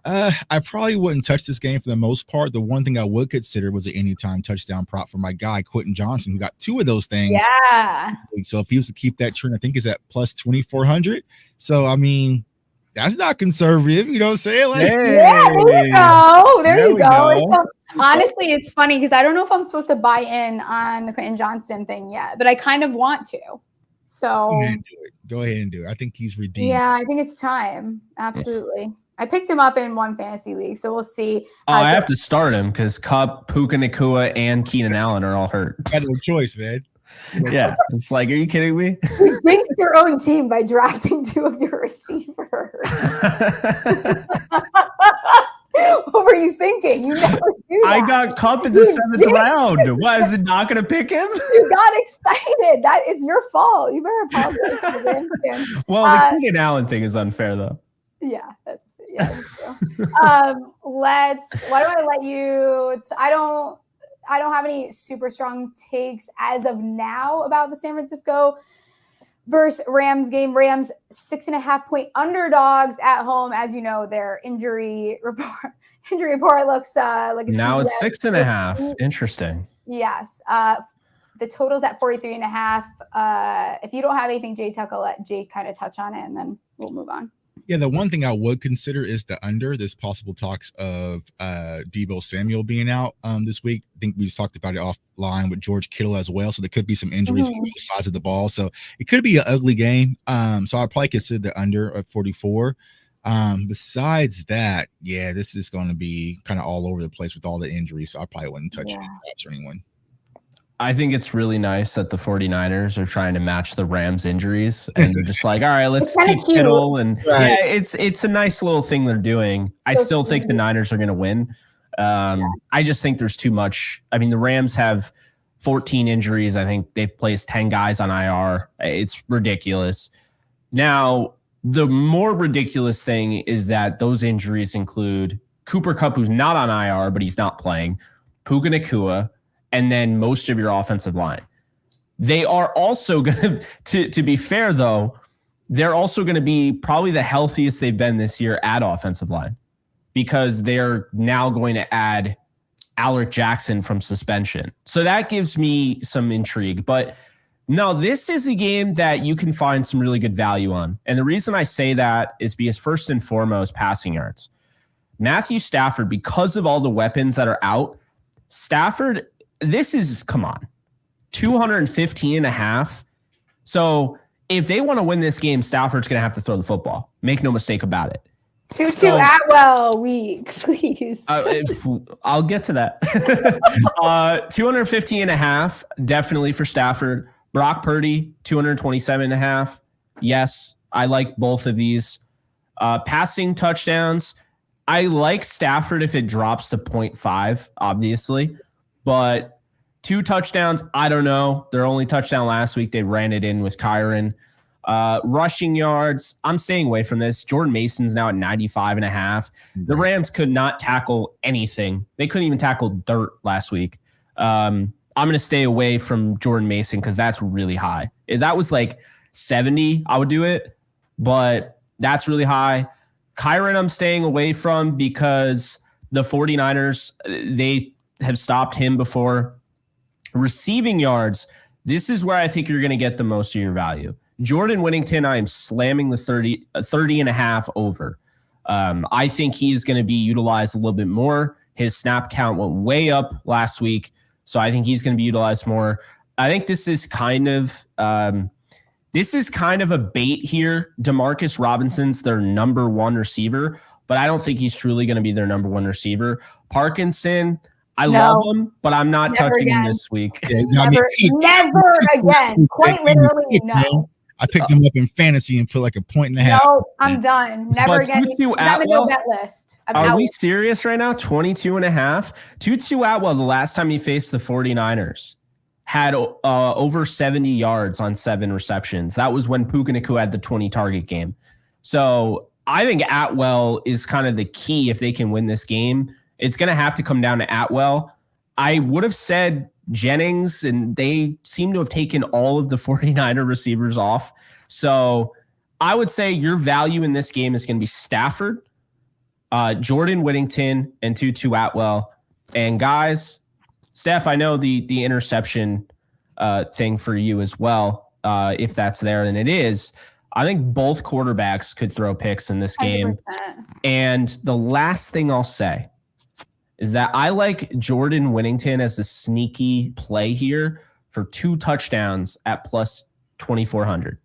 I probably wouldn't touch this game for the most part. The one thing I would consider was an anytime touchdown prop for my guy Quentin Johnson, who got 2 of those things. Yeah. So if he was to keep that trend, I think is at plus 2,400. So I mean, that's not conservative, you know what I'm saying? Like, yeah, there you go. There you go. Honestly, it's funny because I don't know if I'm supposed to buy in on the Quentin Johnson thing yet, but I kind of want to. So go ahead and do it. I think he's redeemed. Yeah, I think it's time. Absolutely. I picked him up in 1 fantasy league, so we'll see. I have to start him because Kupp, Puka Nacua, and Keenan Allen are all hurt. I had no choice, man. Yeah, it's like, are you kidding me? You jinxed your own team by drafting 2 of your receivers. What were you thinking? You never do that. I got Kupp in the 7th round. Why is it not going to pick him? You got excited. That is your fault. You better apologize to the Well, the Keenan Allen thing is unfair, though. Yeah, that's true. Why don't I let you? I don't have any super strong takes as of now about the San Francisco versus Rams game. Rams 6.5-point underdogs at home. As you know, their injury report looks like now it's 6.5. Interesting. Yes. The total's at 43.5. If you don't have anything, J-Tuck, I'll let Jake kind of touch on it, and then we'll move on. Yeah, the one thing I would consider is the under. There's possible talks of Deebo Samuel being out this week. I think we just talked about it offline with George Kittle as well. So there could be some injuries on both sides of the ball. So it could be an ugly game. So I'd probably consider the under at 44. Besides that, yeah, this is going to be kind of all over the place with all the injuries. So I probably wouldn't touch any props or anyone. I think it's really nice that the 49ers are trying to match the Rams injuries, and they're just like, all right, let's keep Kittle. And yeah, it's a nice little thing they're doing. I still think the Niners are going to win. I just think there's too much. I mean, the Rams have 14 injuries. I think they've placed 10 guys on IR. It's ridiculous. Now, the more ridiculous thing is that those injuries include Cooper Kupp, who's not on IR, but he's not playing, Puka Nacua, and then most of your offensive line. They are also going to be fair, though, they're also going to be probably the healthiest they've been this year at offensive line because they're now going to add Alec Jackson from suspension. So that gives me some intrigue. But no, this is a game that you can find some really good value on. And the reason I say that is because first and foremost, passing yards. Matthew Stafford, because of all the weapons that are out, Stafford, this is, come on, 215.5. So if they want to win this game, Stafford's going to have to throw the football. Make no mistake about it. Tutu Atwell week, please. I'll get to that. 215.5, definitely for Stafford. Brock Purdy, 227.5. Yes, I like both of these. Passing touchdowns, I like Stafford if it drops to 0.5, obviously. But 2 touchdowns, I don't know. Their only touchdown last week, they ran it in with Kyron. Rushing yards, I'm staying away from this. Jordan Mason's now at 95.5. The Rams could not tackle anything. They couldn't even tackle dirt last week. I'm going to stay away from Jordan Mason because that's really high. If that was like 70, I would do it, but that's really high. Kyren I'm staying away from because the 49ers, they have stopped him before. Receiving yards, this is where I think you're going to get the most of your value. Jordan Whittington, I am slamming the 30 and a half over. I think he's going to be utilized a little bit more. His snap count went way up last week, so I think he's going to be utilized more. I think this is kind of a bait here. Demarcus Robinson's their number one receiver, but I don't think he's truly going to be their number one receiver. Parkinson, I love him, but I'm not touching him this week. Never again. Quite literally, no. I picked him up in fantasy and put like a point and a half. No, I'm done. Never again. Tutu Atwell, are we serious right now? 22 and a half? Tutu Atwell, the last time he faced the 49ers, had over 70 yards on 7 receptions. That was when Puka Nacua had the 20 target game. So I think Atwell is kind of the key if they can win this game. It's going to have to come down to Atwell. I would have said Jennings, and they seem to have taken all of the 49er receivers off. So I would say your value in this game is going to be Stafford, Jordan Whittington, and Tutu Atwell. And guys, Steph, I know the interception thing for you as well. If that's there, and it is. I think both quarterbacks could throw picks in this game. 100%. And the last thing I'll say is that I like Jordan Whittington as a sneaky play here for 2 touchdowns at plus 2,400.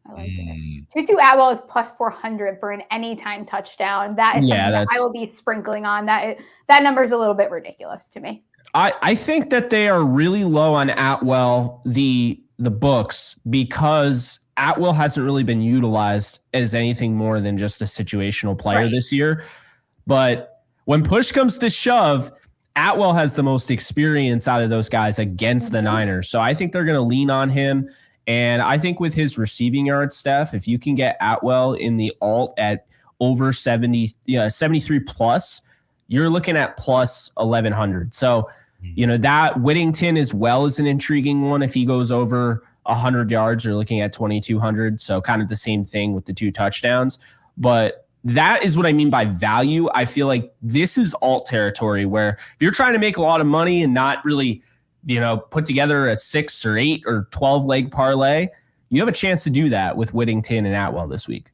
I like it. Tutu Atwell is plus 400 for an anytime touchdown. That is something that I will be sprinkling on. That number is a little bit ridiculous to me. I think that they are really low on Atwell, the books, because Atwell hasn't really been utilized as anything more than just a situational player this year. But when push comes to shove, Atwell has the most experience out of those guys against the Niners. So I think they're going to lean on him. And I think with his receiving yards, Steph, if you can get Atwell in the alt at over 73 plus, you're looking at plus 1,100. So, that Whittington as well is an intriguing one. If he goes over 100 yards, you're looking at 2,200. So kind of the same thing with the 2 touchdowns. But that is what I mean by value. I feel like this is alt territory where if you're trying to make a lot of money and not really, put together a 6 or 8 or 12 leg parlay, you have a chance to do that with Whittington and Atwell this week.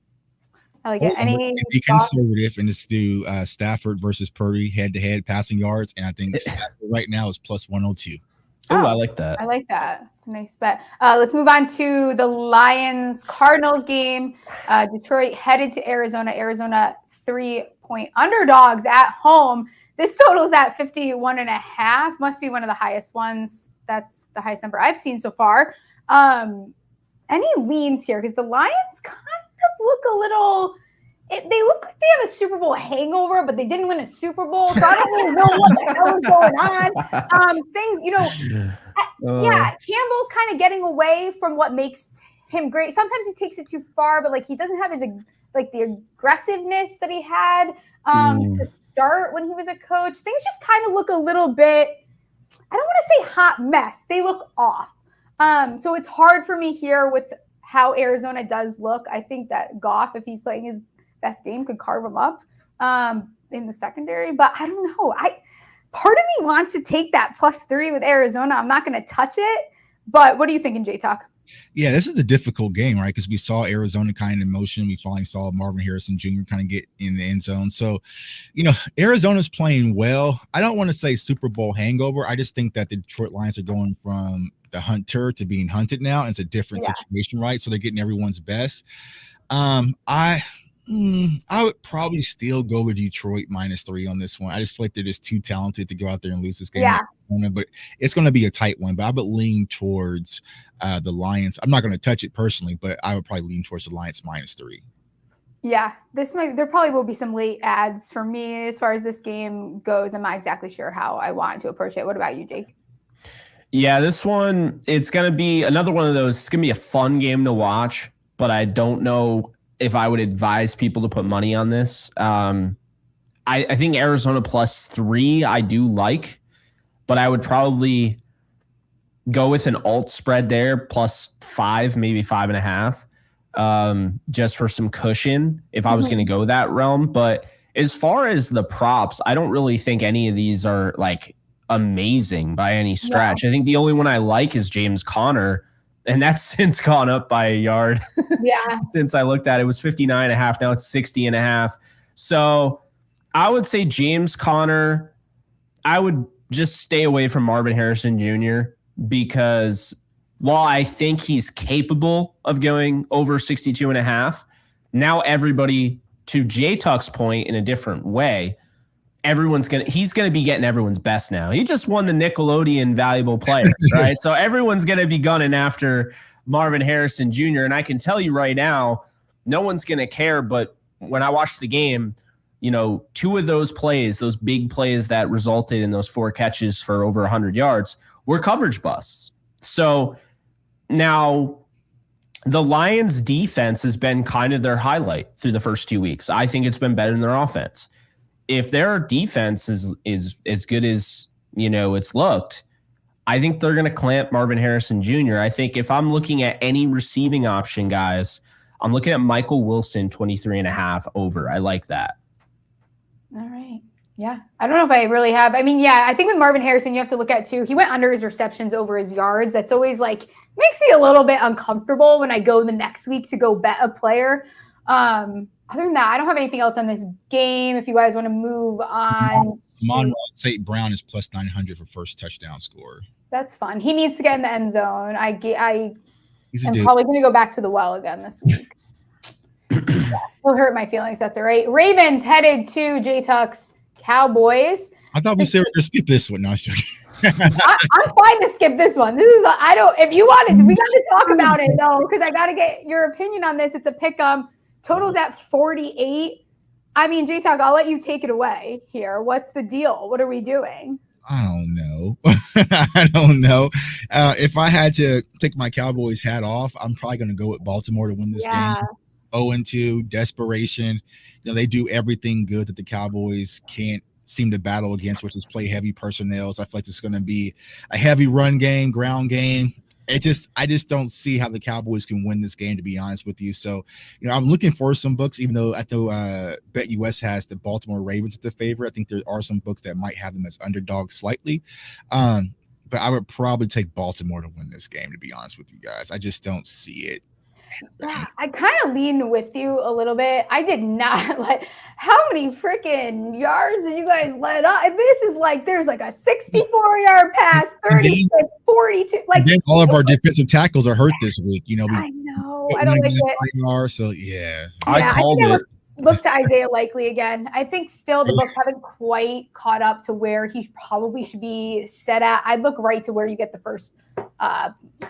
I like it. Be conservative and just do Stafford versus Purdy head-to-head passing yards, and I think Stafford right now is plus 102. Oh, I like that. I like that. It's a nice bet. Let's move on to the Lions-Cardinals game. Detroit headed to Arizona. Arizona 3-point underdogs at home. This total is at 51.5. Must be one of the highest ones. That's the highest number I've seen so far. Any leans here? Because the Lions kind of look a little... they look like they have a Super Bowl hangover, but they didn't win a Super Bowl, so I don't really know what the hell is going on. Campbell's kind of getting away from what makes him great. Sometimes he takes it too far, but he doesn't have the aggressiveness that he had to start when he was a coach. Things just kind of look a little bit, I don't want to say hot mess. They look off. So it's hard for me here with how Arizona does look. I think that Goff, if he's playing his best game, could carve him up in the secondary, but I don't know. Part of me wants to take that +3 with Arizona. I'm not going to touch it, but what are you thinking, J-Talk? Yeah, this is a difficult game, right? Because we saw Arizona kind of in motion. We finally saw Marvin Harrison Jr. kind of get in the end zone. So, Arizona's playing well. I don't want to say Super Bowl hangover. I just think that the Detroit Lions are going from the hunter to being hunted now. And it's a different situation, right? So they're getting everyone's best. I would probably still go with Detroit -3 on this one. I just feel like they're just too talented to go out there and lose this game. Yeah. But it's going to be a tight one. But I would lean towards the Lions. I'm not going to touch it personally, but I would probably lean towards the Lions -3. Yeah, there probably will be some late ads for me as far as this game goes. I'm not exactly sure how I want to approach it. What about you, Jake? Yeah, this one, it's going to be another one of those. It's going to be a fun game to watch, but I don't know if I would advise people to put money on this. I think Arizona +3 I do like, but I would probably go with an alt spread there, +5, maybe 5.5, just for some cushion if I was going to go that realm. But as far as the props, I don't really think any of these are like amazing by any stretch. I think the only one I like is James Conner, and that's since gone up by a yard. Yeah. Since I looked at it, it was 59.5. Now it's 60.5. So I would say James Conner. I would just stay away from Marvin Harrison Jr. because while I think he's capable of going over 62.5, now everybody, to J-Tuck's point in a different way, he's gonna be getting everyone's best now. He just won the Nickelodeon Valuable Player, right? So everyone's gonna be gunning after Marvin Harrison Jr. And I can tell you right now, no one's gonna care. But when I watched the game, two of those plays, those big plays that resulted in those 4 catches for over 100 yards, were coverage busts. So now the Lions defense has been kind of their highlight through the first 2 weeks. I think it's been better than their offense. If their defense is as good as, it's looked, I think they're going to clamp Marvin Harrison Jr. I think if I'm looking at any receiving option, guys, I'm looking at Michael Wilson, 23.5 over. I like that. All right. Yeah. I don't know if I really have. I mean, yeah, I think with Marvin Harrison, you have to look at too. He went under his receptions over his yards. That's always makes me a little bit uncomfortable when I go the next week to go bet a player. Other than that, I don't have anything else on this game. If you guys want to move on. Monroe St. Brown is +900 for first touchdown score. That's fun. He needs to get in the end zone. I'm dude. probably going to go back to the well again this week. It'll hurt my feelings. That's all right. Ravens headed to J-Tuck's Cowboys. I thought we said we were going to skip this one. No, I was joking. I'm fine to skip this one. If you wanted, we got to talk about it though, because I got to get your opinion on this. It's a pick 'em. Total's at 48. I mean, J-Tuck, I'll let you take it away here. What's the deal? What are we doing? I don't know. I don't know. If I had to take my Cowboys hat off, I'm probably going to go with Baltimore to win this game. 0-2, desperation. They do everything good that the Cowboys can't seem to battle against, which is play heavy personnel. So I feel like it's going to be a heavy run game, ground game. I just don't see how the Cowboys can win this game, to be honest with you. So, I'm looking for some books, even though I know BetUS has the Baltimore Ravens at the favorite. I think there are some books that might have them as underdogs slightly. But I would probably take Baltimore to win this game, to be honest with you guys. I just don't see it. Yeah, I kind of lean with you a little bit. I did not how many freaking yards did you guys let up? This is there's a 64-yard pass, 36, 42. Then all of our defensive tackles are hurt this week. I know. I don't like it. So yeah. I called it. Look to Isaiah Likely again. I think still the books haven't quite caught up to where he probably should be set at. I'd look right to where you get the first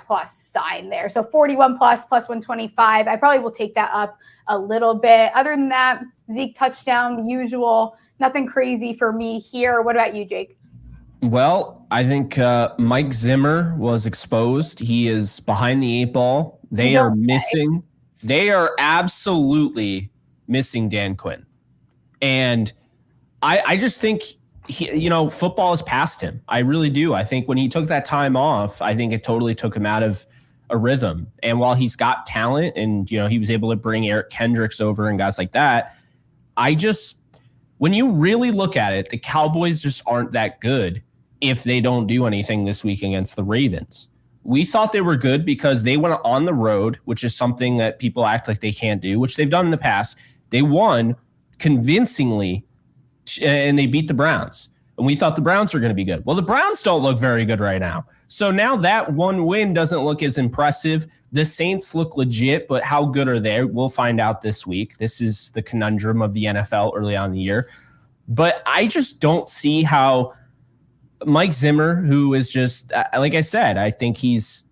plus sign there. So 41 plus 125. I probably will take that up a little bit. Other than that, Zeke touchdown, usual. Nothing crazy for me here. What about you, Jake? Well, I think Mike Zimmer was exposed. He is behind the 8 ball. They are missing. They are absolutely missing Dan Quinn. And I just think football is past him. I really do. I think when he took that time off, I think it totally took him out of a rhythm. And while he's got talent and, he was able to bring Eric Kendricks over and guys like that, when you really look at it, the Cowboys just aren't that good if they don't do anything this week against the Ravens. We thought they were good because they went on the road, which is something that people act like they can't do, which they've done in the past. They won convincingly, and they beat the Browns. And we thought the Browns were going to be good. Well, the Browns don't look very good right now. So now that one win doesn't look as impressive. The Saints look legit, but how good are they? We'll find out this week. This is the conundrum of the NFL early on in the year. But I just don't see how Mike Zimmer, who is just, like I said, I think he's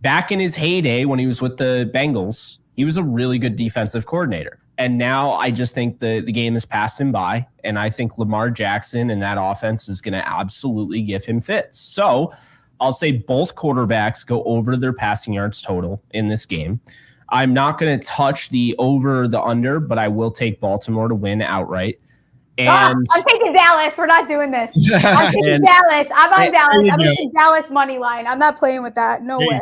back in his heyday when he was with the Bengals. He was a really good defensive coordinator. And now I just think the game has passed him by. And I think Lamar Jackson and that offense is going to absolutely give him fits. So I'll say both quarterbacks go over their passing yards total in this game. I'm not going to touch the over the under, but I will take Baltimore to win outright. And I'm taking Dallas. We're not doing this. I'm taking Dallas. I'm on Dallas. I'm taking Dallas money line. I'm not playing with that. No way.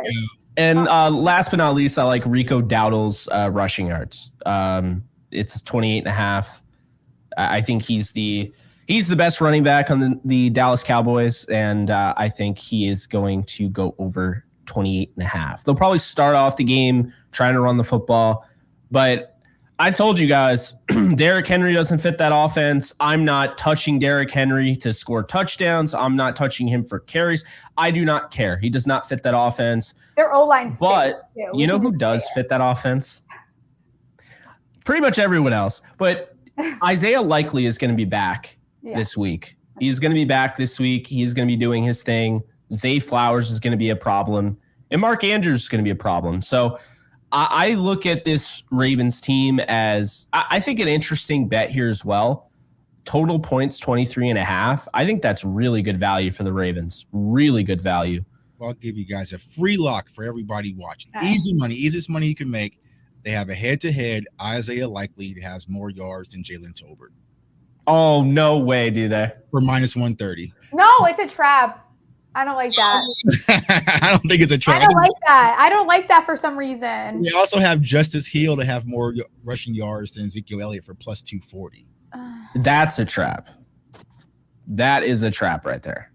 And last but not least, I like Rico Dowdle's rushing yards. It's 28.5. I think he's the best running back on the Dallas Cowboys, and I think he is going to go over 28.5. They'll probably start off the game trying to run the football, but I told you guys, Derrick Henry doesn't fit that offense. I'm not touching Derrick Henry to score touchdowns. I'm not touching him for carries. I do not care. He does not fit that offense. Their O-line stinks, but too. You know who does fit that offense? Pretty much everyone else. But Isaiah Likely is going to be back this week. He's going to be back this week. He's going to be doing his thing. Zay Flowers is going to be a problem. And Mark Andrews is going to be a problem. So I look at this Ravens team as, I think, an interesting bet here as well. Total points, 23.5. I think that's really good value for the Ravens. Really good value. I'll give you guys a free lock for everybody watching. Easy money, easiest money you can make. They have a head-to-head. Isaiah Likely has more yards than Jalen Tolbert. Oh, no way, do they? For -130. No, it's a trap. I don't like that. I don't think it's a trap. I don't like that. I don't like that for some reason. They also have Justice Hill to have more rushing yards than Ezekiel Elliott for +240. That's a trap. That is a trap right there.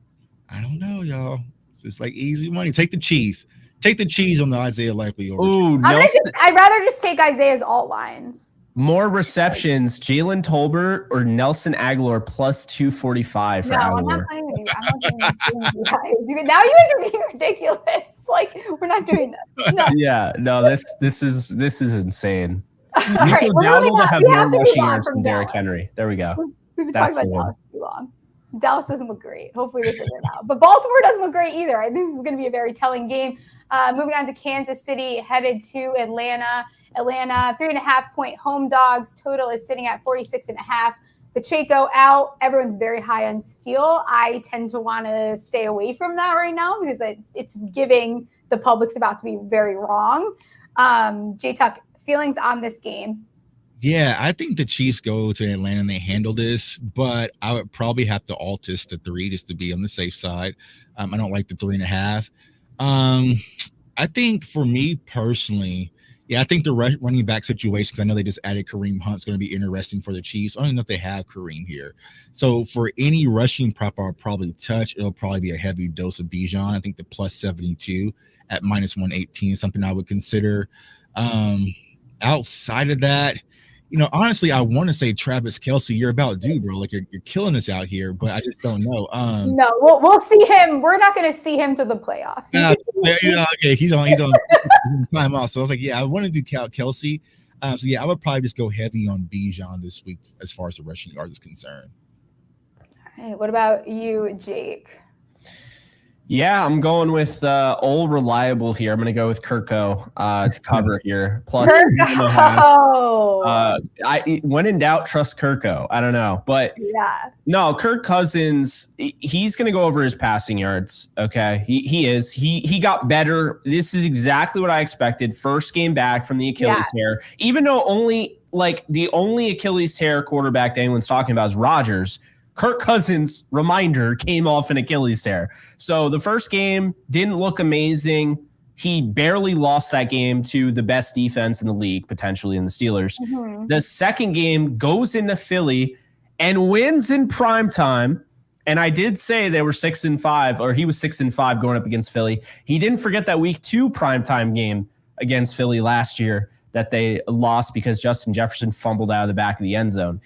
I don't know, y'all. It's just like easy money. Take the cheese. Take the cheese on the Isaiah Likely. Ooh, I'd rather just take Isaiah's alt lines. More receptions, Jalen Tolbert or Nelson Aguilar +245 for Aguilar. I'm not playing with you. I'm not playing with you guys. Now you guys are being ridiculous. Like, we're not doing this. No. Yeah, no, this is insane. Rico Dowdle to have more rushing yards than Derrick Henry. There we go. We've been talking about Dallas too long. Dallas doesn't look great. Hopefully they figure it out. But Baltimore doesn't look great either. I think this is going to be a very telling game. Moving on to Kansas City, headed to Atlanta. Atlanta, 3.5-point home dogs. Total is sitting at 46.5. Pacheco out. Everyone's very high on Steele. I tend to want to stay away from that right now because it's giving the public's about to be very wrong. J-Tuck, feelings on this game? Yeah, I think the Chiefs go to Atlanta and they handle this, but I would probably have to altus the 3 just to be on the safe side. I don't like the 3.5. I think for me personally, I think the running back situation, because I know they just added Kareem Hunt, is going to be interesting for the Chiefs. I don't even know if they have Kareem here. So for any rushing prop I'll probably touch, it'll probably be a heavy dose of Bijan. I think the +72 at -118 is something I would consider. Outside of that, honestly, I want to say Travis Kelce, you're about due, bro. Like you're killing us out here, but I just don't know. No, we'll see him. We're not going to see him to the playoffs. Okay, he's on timeout. So I was like, I want to do Kelce. I would probably just go heavy on Bijan this week as far as the rushing yards is concerned. All right, what about you, Jake? Yeah, I'm going with old reliable here. I'm going to go with Kirko to cover here. Plus, when in doubt, trust Kirko. I don't know, but no, Kirk Cousins, he's going to go over his passing yards. Okay, he is. He got better. This is exactly what I expected. First game back from the Achilles tear, even though the only Achilles tear quarterback that anyone's talking about is Rodgers. Kirk Cousins, reminder, came off an Achilles tear. So the first game didn't look amazing. He barely lost that game to the best defense in the league, potentially in the Steelers. Mm-hmm. The second game goes into Philly and wins in primetime. And I did say they were 6-5, or he was 6-5 going up against Philly. He didn't forget that week 2 primetime game against Philly last year that they lost because Justin Jefferson fumbled out of the back of the end zone.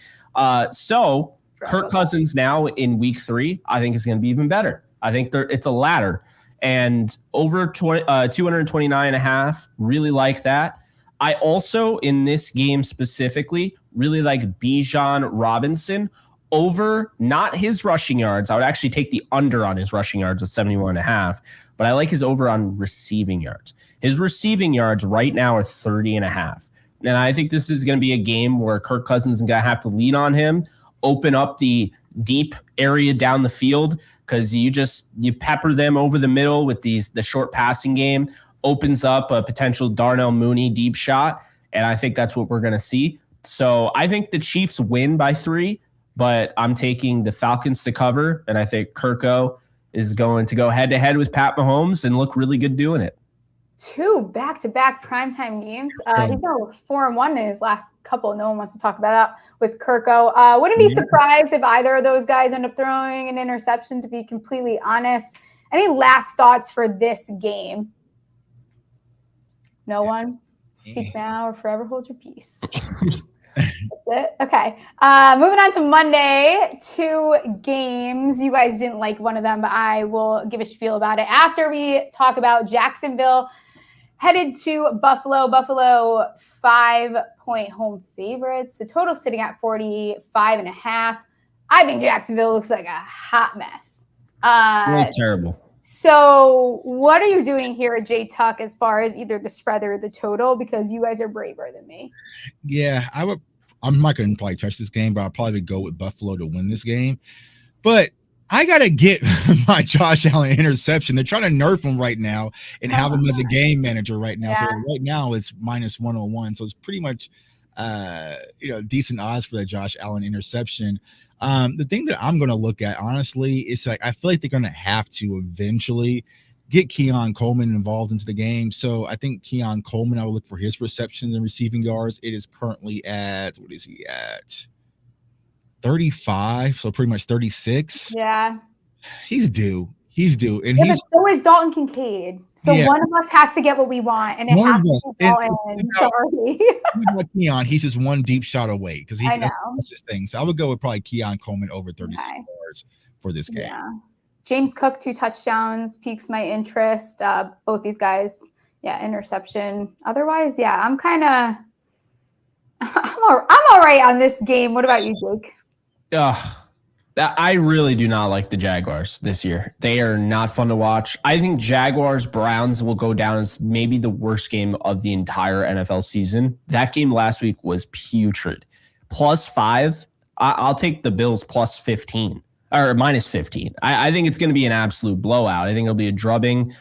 So Kirk Cousins now in week 3, I think is going to be even better. I think it's a ladder. And over 229.5, really like that. I also, in this game specifically, really like Bijan Robinson over, not his rushing yards. I would actually take the under on his rushing yards with 71.5, but I like his over on receiving yards. His receiving yards right now are 30.5. And I think this is going to be a game where Kirk Cousins is going to have to lean on him, open up the deep area down the field, because you pepper them over the middle with the short passing game, opens up a potential Darnell Mooney deep shot, and I think that's what we're going to see. So I think the Chiefs win by 3, but I'm taking the Falcons to cover, and I think Kirko is going to go head-to-head with Pat Mahomes and look really good doing it. 2 back-to-back primetime games. He's now 4-1 in his last couple. No one wants to talk about that with Kirko. Wouldn't be surprised if either of those guys end up throwing an interception, to be completely honest. Any last thoughts for this game? No one? Speak now or forever hold your peace. That's it? Okay. Moving on to Monday, 2 games. You guys didn't like one of them, but I will give a spiel about it after we talk about Jacksonville headed to Buffalo. Buffalo 5-point home favorites. The total sitting at 45.5. I think Jacksonville looks like a hot mess. Really terrible. So what are you doing here at J Tuck as far as either the spread or the total? Because you guys are braver than me. Yeah, I'm not going to probably touch this game, but I'll probably go with Buffalo to win this game. But I got to get my Josh Allen interception. They're trying to nerf him right now and have him as a game manager right now. Yeah. So right now it's minus 101. So it's pretty much, decent odds for that Josh Allen interception. The thing that I'm going to look at, honestly, is like I feel like they're going to have to eventually get Keon Coleman involved into the game. So I think Keon Coleman, I will look for his receptions and receiving yards. It is currently at, what is he at? 35, so pretty much 36. Yeah. He's due. And but so is Dalton Kincaid. So one of us has to get what we want, and it has to be Dalton. Sorry. Keon, he's just one deep shot away because that's his thing. So I would go with probably Keon Coleman over 36 yards for this game. Yeah. James Cook, 2 touchdowns, piques my interest. Both these guys, interception. Otherwise, I'm all right on this game. What about you, Jake? I really do not like the Jaguars this year. They are not fun to watch. I think Jaguars-Browns will go down as maybe the worst game of the entire NFL season. That game last week was putrid. +5, I'll take the Bills +15 or -15. I think it's going to be an absolute blowout. I think it'll be a drubbing.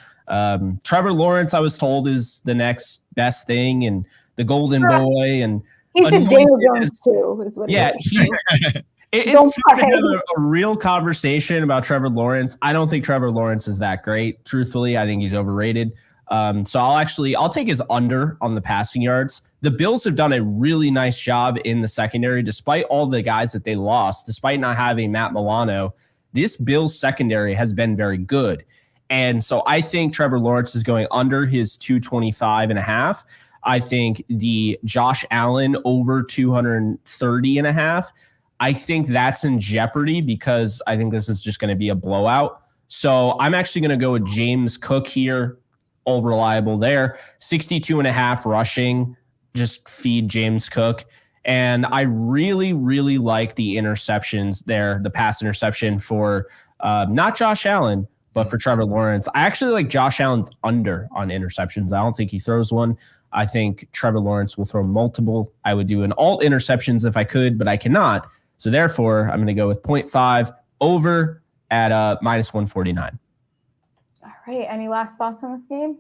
Trevor Lawrence, I was told, is the next best thing, and the golden boy. And he's just Daniel Jones too, is what it is. It's time to have a real conversation about Trevor Lawrence. I don't think Trevor Lawrence is that great. Truthfully, I think he's overrated. So I'll take his under on the passing yards. The Bills have done a really nice job in the secondary, despite all the guys that they lost, despite not having Matt Milano. This Bills secondary has been very good. And so I think Trevor Lawrence is going under his 225.5. I think the Josh Allen over 230.5. I think that's in jeopardy because I think this is just going to be a blowout. So I'm actually going to go with James Cook here. All reliable there. 62.5 rushing. Just feed James Cook. And I really, really like the interceptions there, the pass interception for not Josh Allen, but for Trevor Lawrence. I actually like Josh Allen's under on interceptions. I don't think he throws one. I think Trevor Lawrence will throw multiple. I would do an alt interceptions if I could, but I cannot. So therefore, I'm going to go with 0.5 over at -149. All right. Any last thoughts on this game?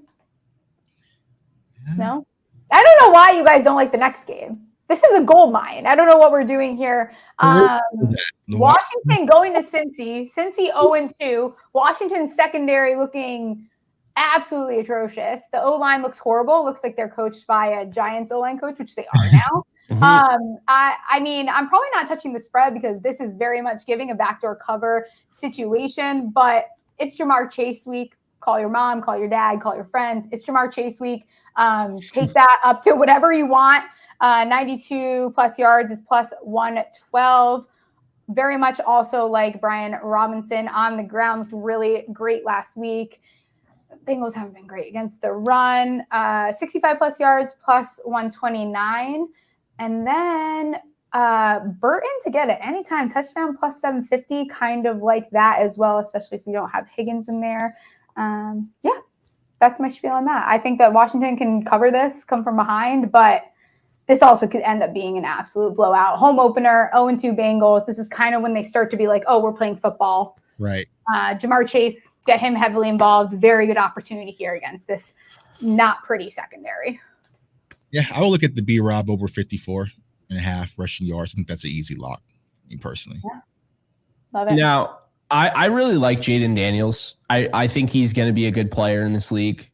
No? I don't know why you guys don't like the next game. This is a gold mine. I don't know what we're doing here. Washington going to Cincy. Cincy 0-2. Washington's secondary looking absolutely atrocious. The O-line looks horrible. Looks like they're coached by a Giants O-line coach, which they are now. I mean, I'm probably not touching the spread because this is very much giving a backdoor cover situation, but it's Jamar Chase week. Call your mom, call your dad, call your friends. It's Jamar Chase week. Take that up to whatever you want. 92 plus yards is +112. Very much also like Brian Robinson on the ground, looked really great last week. Bengals haven't been great against the run. 65 plus yards, +129. And then Burton to get an anytime touchdown, +750, kind of like that as well, especially if you don't have Higgins in there. That's my spiel on that. I think that Washington can cover this, come from behind, but this also could end up being an absolute blowout. Home opener, 0-2 Bengals. This is kind of when they start to be like, oh, we're playing football. Right. Jamar Chase, get him heavily involved. Very good opportunity here against this not pretty secondary. Yeah, I will look at the B-Rob over 54.5 rushing yards. I think that's an easy lock. Me personally. Yeah. Love it. Now, I really like Jaden Daniels. I think he's going to be a good player in this league.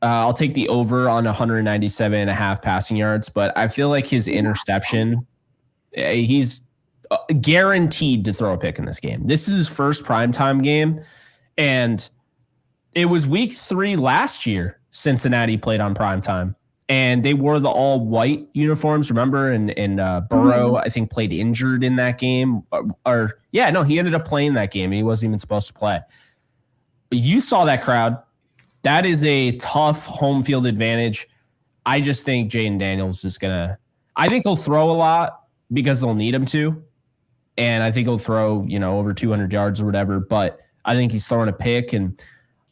I'll take the over on 197.5 passing yards, but I feel like his interception, he's guaranteed to throw a pick in this game. This is his first primetime game, and it was week 3 last year Cincinnati played on primetime, and they wore the all-white uniforms, remember? And Burrow, I think, played injured in that game. He ended up playing that game. He wasn't even supposed to play. You saw that crowd. That is a tough home field advantage. I just think Jaden Daniels is going to – I think he'll throw a lot because they'll need him to. And I think he'll throw, over 200 yards or whatever. But I think he's throwing a pick. And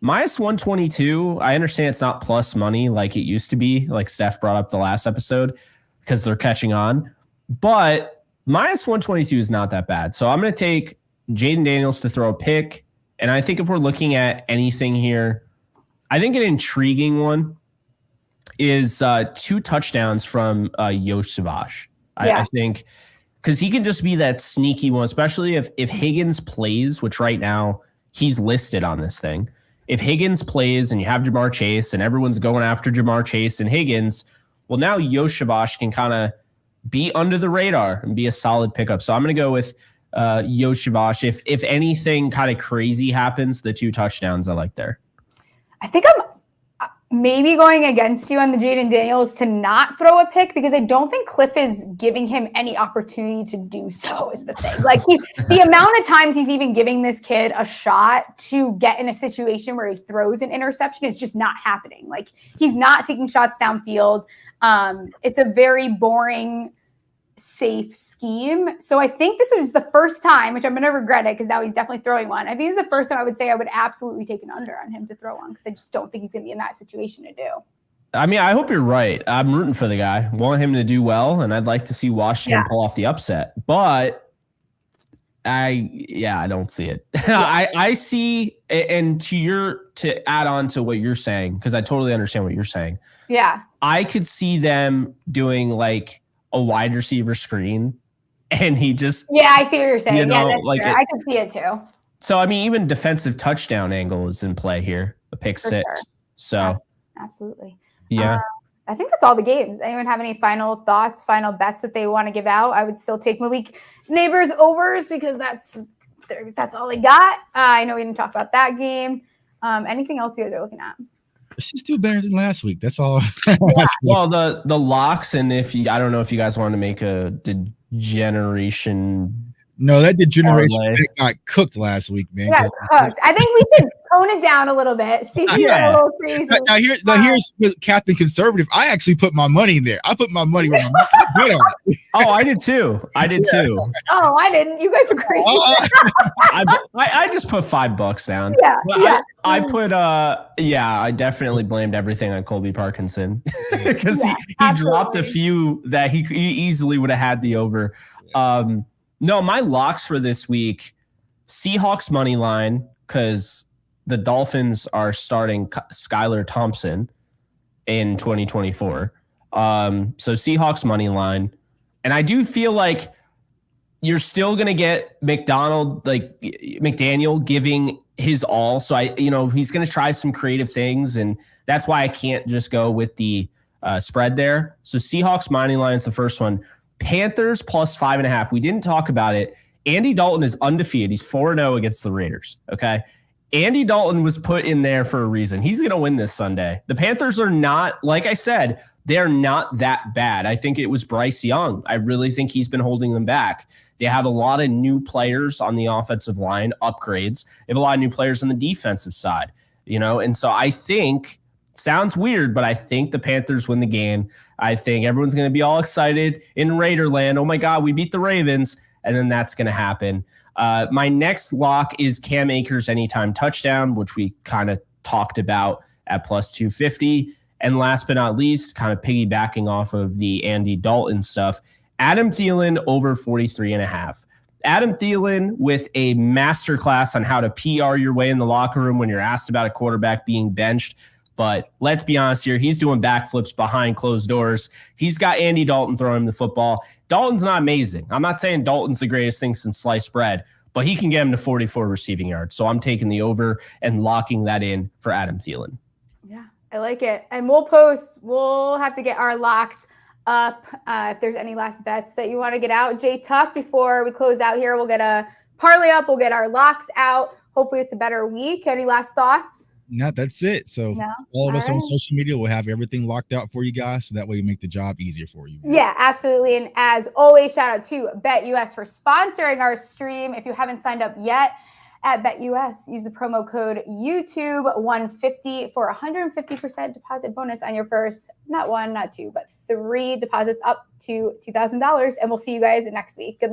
minus 122, I understand it's not plus money like it used to be, like Steph brought up the last episode, because they're catching on. But minus 122 is not that bad. So I'm going to take Jaden Daniels to throw a pick. And I think if we're looking at anything here, I think an intriguing one is 2 touchdowns from Yoshivas. I think because he can just be that sneaky one, especially if Higgins plays, which right now he's listed on this thing. If Higgins plays and you have Jamar Chase and everyone's going after Jamar Chase and Higgins, well, now Yoshivas can kind of be under the radar and be a solid pickup. So I'm going to go with Yoshivas. If anything kind of crazy happens, the 2 touchdowns I like there. I think I'm maybe going against you on the Jaden Daniels to not throw a pick, because I don't think Cliff is giving him any opportunity to do so is the thing. Like the amount of times he's even giving this kid a shot to get in a situation where he throws an interception is just not happening. Like he's not taking shots downfield. It's a very boring, safe scheme. So I think this was the first time, which I'm going to regret it because now he's definitely throwing one. I think it's the first time I would say I would absolutely take an under on him to throw one, because I just don't think he's going to be in that situation to do. I mean, I hope you're right. I'm rooting for the guy. Want him to do well, and I'd like to see Washington pull off the upset. But I don't see it. I see, and to add on to what you're saying, because I totally understand what you're saying. Yeah. I could see them doing like a wide receiver screen, and he just I see what you're saying. That's like true. I can see it too. So I mean, even defensive touchdown angle is in play here, a pick For 6. Sure. So absolutely. Yeah. I think that's all the games. Anyone have any final thoughts, final bets that they want to give out? I would still take Malik Neighbors overs, because that's all they got. I know we didn't talk about that game. Anything else you guys are looking at? She's still better than last week. That's all. Well, the locks, and I don't know if you guys want to make a Degeneration. No, that Degeneration got cooked last week, man. Yeah, cooked. I think we should tone it down a little bit. Steve, a little crazy. Now here's Captain Conservative. I actually put my money in there. I put my money where my mouth on it. Oh, I did too. Too. Oh, I didn't. You guys are crazy. I just put $5 down. I put I definitely blamed everything on Colby Parkinson, because he dropped a few that he easily would have had the over. No, my locks for this week: Seahawks money line, because the Dolphins are starting Skylar Thompson in 2024. So Seahawks money line. And I do feel like you're still going to get McDaniel giving his all. So he's going to try some creative things, and that's why I can't just go with the spread there. So Seahawks money line is the first one. Panthers plus 5.5. We didn't talk about it. Andy Dalton is undefeated. He's 4-0 against the Raiders. Okay. Andy Dalton was put in there for a reason. He's going to win this Sunday. The Panthers are not, like I said, they're not that bad. I think it was Bryce Young. I really think he's been holding them back. They have a lot of new players on the offensive line, upgrades. They have a lot of new players on the defensive side, and so I think, sounds weird, but I think the Panthers win the game. I think everyone's going to be all excited in Raiderland. Oh my God, we beat the Ravens. And then that's going to happen. My next lock is Cam Akers anytime touchdown, which we kind of talked about at plus 250. And last but not least, kind of piggybacking off of the Andy Dalton stuff, Adam Thielen over 43.5. Adam Thielen with a masterclass on how to PR your way in the locker room when you're asked about a quarterback being benched. But let's be honest here. He's doing backflips behind closed doors. He's got Andy Dalton throwing him the football. Dalton's not amazing. I'm not saying Dalton's the greatest thing since sliced bread, but he can get him to 44 receiving yards. So I'm taking the over and locking that in for Adam Thielen. Yeah, I like it. And we'll have to get our locks up. If there's any last bets that you want to get out, Jay Tuck, before we close out here, we'll get a parlay up. We'll get our locks out. Hopefully it's a better week. Any last thoughts? No, that's it. So all of us on social media will have everything locked out for you guys. So that way you make the job easier for you. Yeah, absolutely. And as always, shout out to BetUS for sponsoring our stream. If you haven't signed up yet at BetUS, use the promo code YouTube150 for 150% deposit bonus on your first, not one, not two, but 3 deposits up to $2,000. And we'll see you guys next week. Good luck.